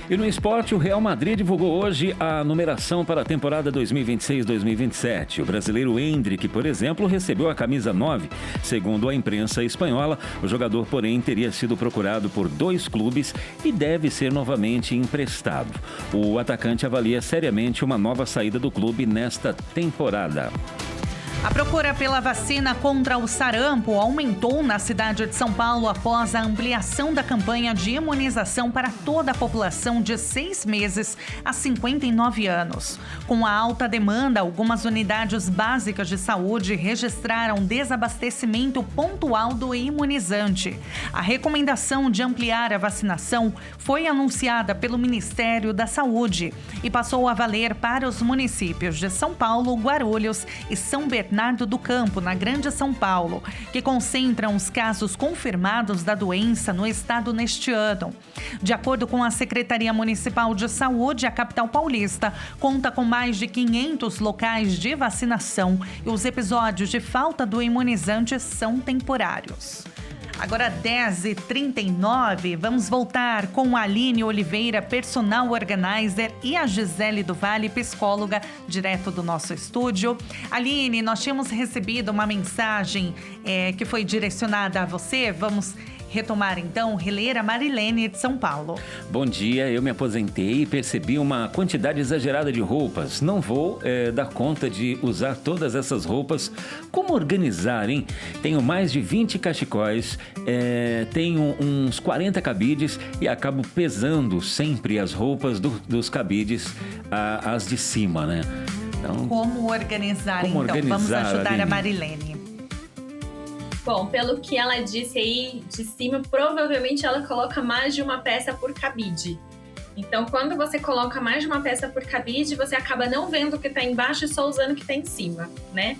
E no esporte, o Real Madrid divulgou hoje a numeração para a temporada 2026-2027. O brasileiro Endrick, por exemplo, recebeu a camisa 9. Segundo a imprensa espanhola, o jogador, porém, teria sido procurado por 2 clubes e deve ser novamente emprestado. O atacante avalia seriamente uma nova saída do clube nesta temporada. A procura pela vacina contra o sarampo aumentou na cidade de São Paulo após a ampliação da campanha de imunização para toda a população de 6 meses a 59 anos. Com a alta demanda, algumas unidades básicas de saúde registraram desabastecimento pontual do imunizante. A recomendação de ampliar a vacinação foi anunciada pelo Ministério da Saúde e passou a valer para os municípios de São Paulo, Guarulhos e São Bernardo do Campo, na Grande São Paulo, que concentram os casos confirmados da doença no estado neste ano. De acordo com a Secretaria Municipal de Saúde, a capital paulista conta com mais de 500 locais de vacinação e os episódios de falta do imunizante são temporários. Agora 10h39, vamos voltar com a Aline Oliveira, personal organizer, e a Gisele do Vale, psicóloga, direto do nosso estúdio. Aline, nós tínhamos recebido uma mensagem que foi direcionada a você. Vamos retomar então, reler a Marilene de São Paulo. Bom dia, eu me aposentei e percebi uma quantidade exagerada de roupas. Não vou dar conta de usar todas essas roupas. Como organizar, hein? Tenho mais de 20 cachecóis, tenho uns 40 cabides e acabo pesando sempre as roupas dos cabides, as de cima, né? Então, como organizar, Vamos ajudar Aline. A Marilene. Bom, pelo que ela disse aí de cima, provavelmente ela coloca mais de uma peça por cabide. Então, quando você coloca mais de uma peça por cabide, você acaba não vendo o que está embaixo e só usando o que está em cima, né?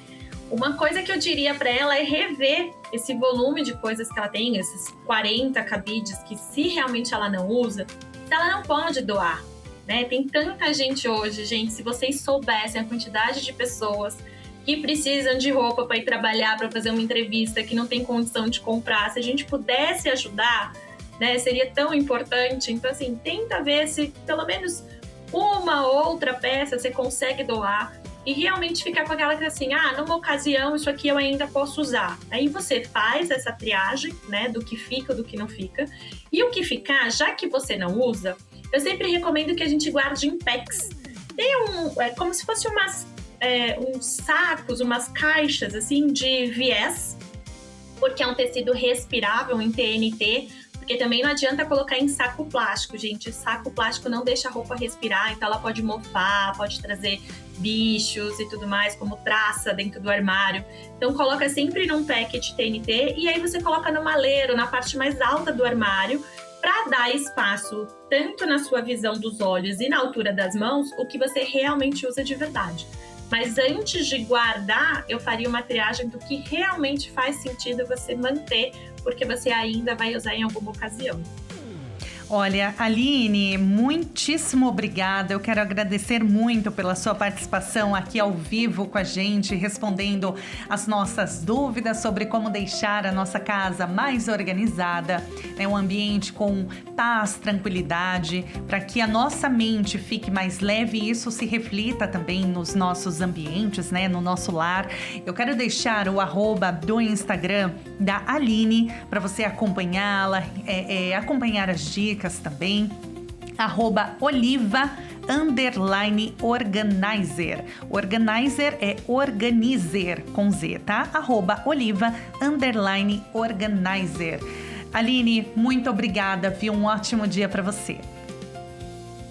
Uma coisa que eu diria para ela é rever esse volume de coisas que ela tem, esses 40 cabides que, se realmente ela não usa, ela não pode doar, né? Tem tanta gente hoje, gente, se vocês soubessem a quantidade de pessoas que precisam de roupa para ir trabalhar, para fazer uma entrevista, que não tem condição de comprar. Se a gente pudesse ajudar, né, seria tão importante. Então, assim, tenta ver se pelo menos uma outra peça você consegue doar e realmente ficar com aquela que assim, numa ocasião isso aqui eu ainda posso usar. Aí você faz essa triagem, né, do que fica, do que não fica. E o que ficar, já que você não usa, eu sempre recomendo que a gente guarde em packs. Tem como se fosse uns sacos, umas caixas assim de viés, porque é um tecido respirável em TNT, porque também não adianta colocar em saco plástico, gente. Saco plástico não deixa a roupa respirar, então ela pode mofar, pode trazer bichos e tudo mais, como traça dentro do armário. Então coloca sempre num pack de TNT e aí você coloca no maleiro, na parte mais alta do armário, para dar espaço tanto na sua visão dos olhos e na altura das mãos, o que você realmente usa de verdade. Mas antes de guardar, eu faria uma triagem do que realmente faz sentido você manter, porque você ainda vai usar em alguma ocasião. Olha, Aline, muitíssimo obrigada. Eu quero agradecer muito pela sua participação aqui ao vivo com a gente, respondendo as nossas dúvidas sobre como deixar a nossa casa mais organizada, né? Um ambiente com paz, tranquilidade, para que a nossa mente fique mais leve e isso se reflita também nos nossos ambientes, né? No nosso lar. Eu quero deixar o @, do Instagram da Aline para você acompanhá-la, acompanhar as dicas também, @oliva_organizer. Organizer é organizer com Z, tá? @oliva_organizer. Aline, muito obrigada, viu? Um ótimo dia para você.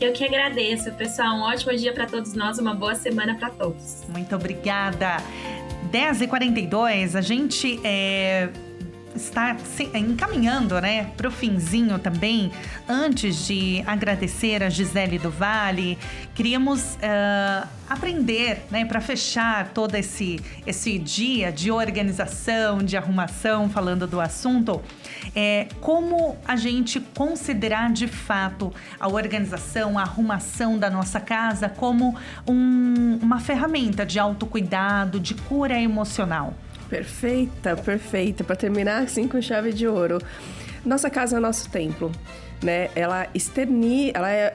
Eu que agradeço, pessoal. Um ótimo dia para todos nós, uma boa semana para todos. Muito obrigada. 10h42, a gente está encaminhando, né, para o finzinho também. Antes de agradecer a Gisele do Vale, queríamos aprender, né, para fechar todo esse dia de organização, de arrumação, falando do assunto, como a gente considerar de fato a organização, a arrumação da nossa casa como uma ferramenta de autocuidado, de cura emocional. Perfeita. Para terminar assim com chave de ouro. Nossa casa é o nosso templo, né? Ela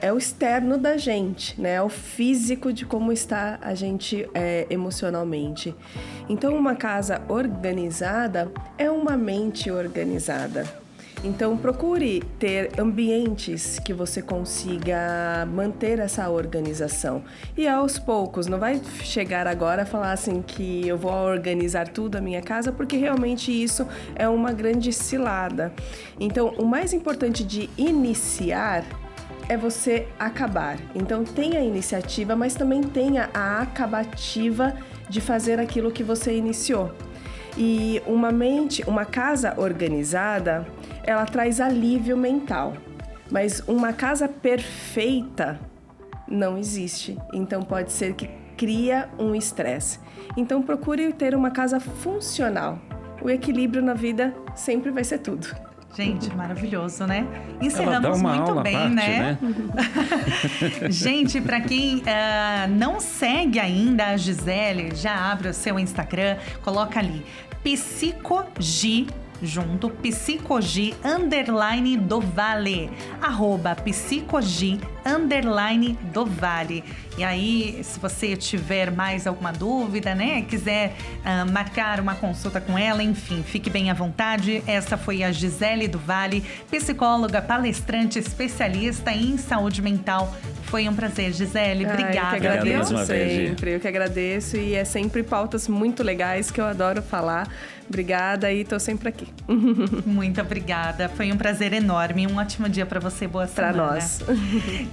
é o externo da gente, né? É o físico de como está a gente emocionalmente. Então, uma casa organizada é uma mente organizada. Então, procure ter ambientes que você consiga manter essa organização. E aos poucos, não vai chegar agora a falar assim que eu vou organizar tudo a minha casa, porque realmente isso é uma grande cilada. Então, o mais importante de iniciar é você acabar. Então, tenha a iniciativa, mas também tenha a acabativa de fazer aquilo que você iniciou. E uma casa organizada, ela traz alívio mental, mas uma casa perfeita não existe, então pode ser que cria um estresse. Então procure ter uma casa funcional. O equilíbrio na vida sempre vai ser tudo. Gente, maravilhoso, né? Ela Encerramos dá uma muito aula bem, à parte, né? Gente, para quem não segue ainda a Gisele, já abre o seu Instagram, coloca ali Psicogi junto, Psicogi_do_vale, @Psicogi_do_vale. E aí, se você tiver mais alguma dúvida, né, quiser marcar uma consulta com ela, enfim, fique bem à vontade. Essa foi a Gisele do Vale, psicóloga, palestrante, especialista em saúde mental. Foi um prazer, Gisele. Obrigada. Eu que agradeço Vez, sempre. Eu que agradeço e é sempre pautas muito legais que eu adoro falar. Obrigada e tô sempre aqui. Muito obrigada. Foi um prazer enorme. Um ótimo dia para você. Boa semana. Pra nós.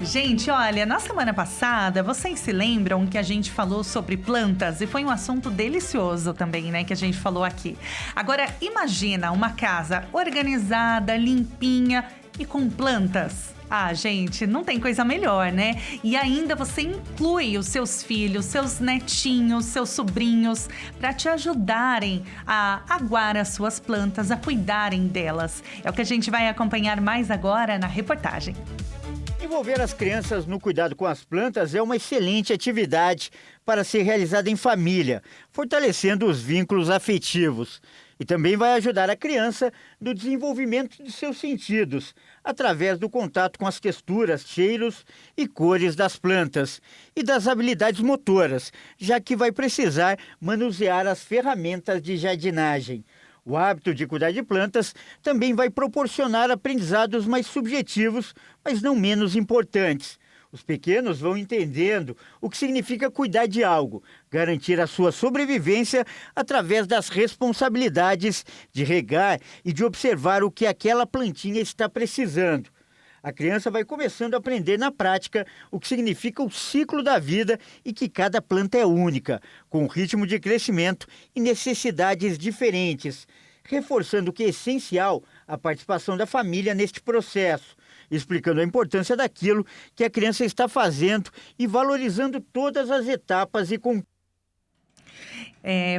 Gente, olha, na semana passada, vocês se lembram que a gente falou sobre plantas? E foi um assunto delicioso também, né? Que a gente falou aqui. Agora, imagina uma casa organizada, limpinha e com plantas. Ah, gente, não tem coisa melhor, né? E ainda você inclui os seus filhos, seus netinhos, seus sobrinhos, para te ajudarem a aguar as suas plantas, a cuidarem delas. É o que a gente vai acompanhar mais agora na reportagem. Envolver as crianças no cuidado com as plantas é uma excelente atividade para ser realizada em família, fortalecendo os vínculos afetivos. E também vai ajudar a criança no desenvolvimento de seus sentidos, através do contato com as texturas, cheiros e cores das plantas e das habilidades motoras, já que vai precisar manusear as ferramentas de jardinagem. O hábito de cuidar de plantas também vai proporcionar aprendizados mais subjetivos, mas não menos importantes. Os pequenos vão entendendo o que significa cuidar de algo, garantir a sua sobrevivência através das responsabilidades de regar e de observar o que aquela plantinha está precisando. A criança vai começando a aprender na prática o que significa o ciclo da vida e que cada planta é única, com ritmo de crescimento e necessidades diferentes, reforçando que é essencial a participação da família neste processo, explicando a importância daquilo que a criança está fazendo e valorizando todas as etapas e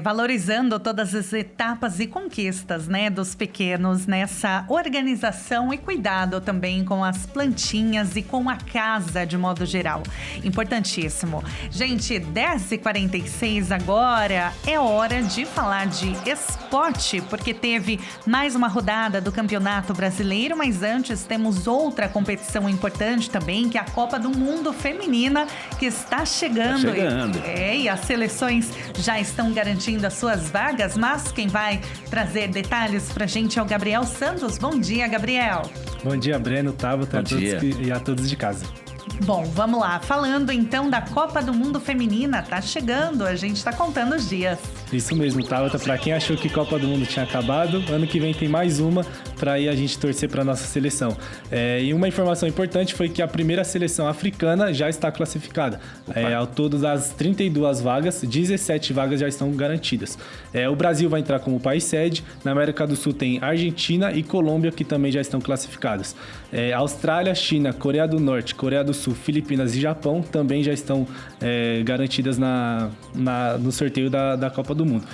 Valorizando todas as etapas e conquistas, né, dos pequenos nessa organização e cuidado também com as plantinhas e com a casa de modo geral. Importantíssimo. Gente, 10h46 agora é hora de falar de esporte, porque teve mais uma rodada do Campeonato Brasileiro, mas antes temos outra competição importante também, que é a Copa do Mundo Feminina, que está chegando. E as seleções já estão garantindo as suas vagas, mas quem vai trazer detalhes pra gente é o Gabriel Santos. Bom dia, Gabriel. Bom dia, Breno, Tabata, e a todos de casa. Bom, vamos lá. Falando então da Copa do Mundo Feminina, tá chegando, a gente tá contando os dias. Isso mesmo, Tabata. Pra quem achou que Copa do Mundo tinha acabado, ano que vem tem mais uma pra aí a gente torcer pra nossa seleção. E uma informação importante foi que a primeira seleção africana já está classificada. Ao todo das 32 vagas, 17 vagas já estão garantidas. O Brasil vai entrar como país sede. Na América do Sul tem Argentina e Colômbia, que também já estão classificadas. Austrália, China, Coreia do Norte, Coreia do Sul, Filipinas e Japão também já estão garantidas no sorteio da Copa do Mundo.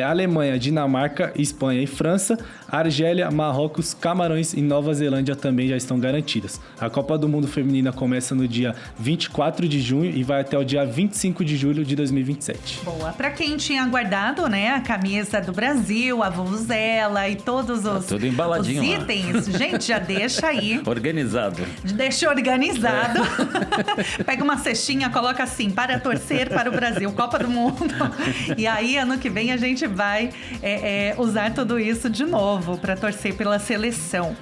Alemanha, Dinamarca, Espanha e França, Argélia, Marrocos, Camarões e Nova Zelândia também já estão garantidas. A Copa do Mundo Feminina começa no dia 24 de junho e vai até o dia 25 de julho de 2027. Boa. Para quem tinha aguardado, né, a camisa do Brasil, a vuvuzela e todos os, tudo embaladinho os itens, gente, já deixa aí. Organizado. Deixa organizado. Pega uma cestinha, coloca assim, para torcer para o Brasil, Copa do Mundo. E aí, ano que vem, a gente vai usar tudo isso de novo para torcer pela seleção.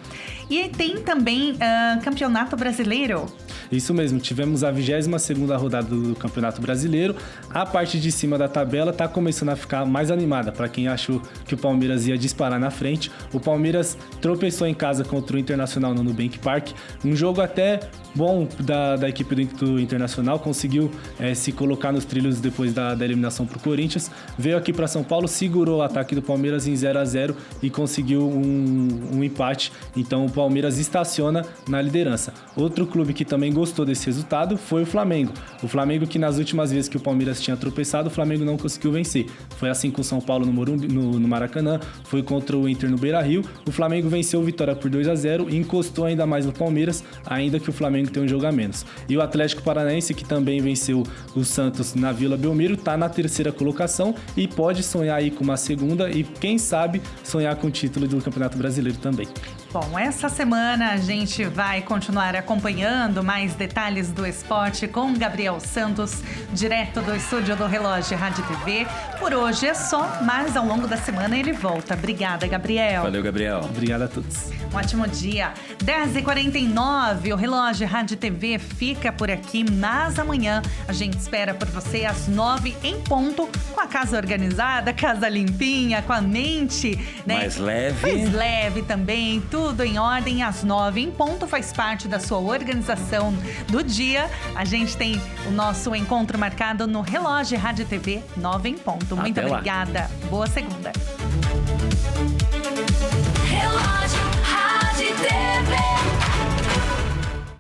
E tem também Campeonato Brasileiro. Isso mesmo, tivemos a 22ª rodada do Campeonato Brasileiro. A parte de cima da tabela está começando a ficar mais animada. Para quem achou que o Palmeiras ia disparar na frente, o Palmeiras tropeçou em casa contra o Internacional no Nubank Park. Um jogo até bom da equipe do Internacional, conseguiu se colocar nos trilhos depois da eliminação para o Corinthians. Veio aqui para São Paulo, segurou o ataque do Palmeiras em 0-0 e conseguiu um empate. Então o Palmeiras estaciona na liderança. Outro clube que também gostou desse resultado foi o Flamengo. O Flamengo, que nas últimas vezes que o Palmeiras tinha tropeçado, o Flamengo não conseguiu vencer. Foi assim com o São Paulo no Morumbi, no Maracanã, foi contra o Inter no Beira-Rio. O Flamengo venceu o Vitória por 2-0 e encostou ainda mais no Palmeiras, ainda que o Flamengo tenha um jogo a menos. E o Atlético Paranaense, que também venceu o Santos na Vila Belmiro, está na terceira colocação e pode sonhar aí com uma segunda e, quem sabe, sonhar com o título do Campeonato Brasileiro também. Bom, essa semana a gente vai continuar acompanhando mais detalhes do esporte com Gabriel Santos, direto do estúdio do Relógio Rádio TV. Por hoje é só, mas ao longo da semana ele volta. Obrigada, Gabriel. Valeu, Gabriel. Obrigado a todos. Um ótimo dia. 10h49, o Relógio Rádio TV fica por aqui, mas amanhã a gente espera por você às 9 em ponto, com a casa organizada, casa limpinha, com a mente, né? Mais leve. Mais leve também, tudo em ordem, às 9 em ponto, faz parte da sua organização do dia. A gente tem o nosso encontro marcado no Relógio Rádio TV, 9 em ponto. Muito obrigada. Boa segunda.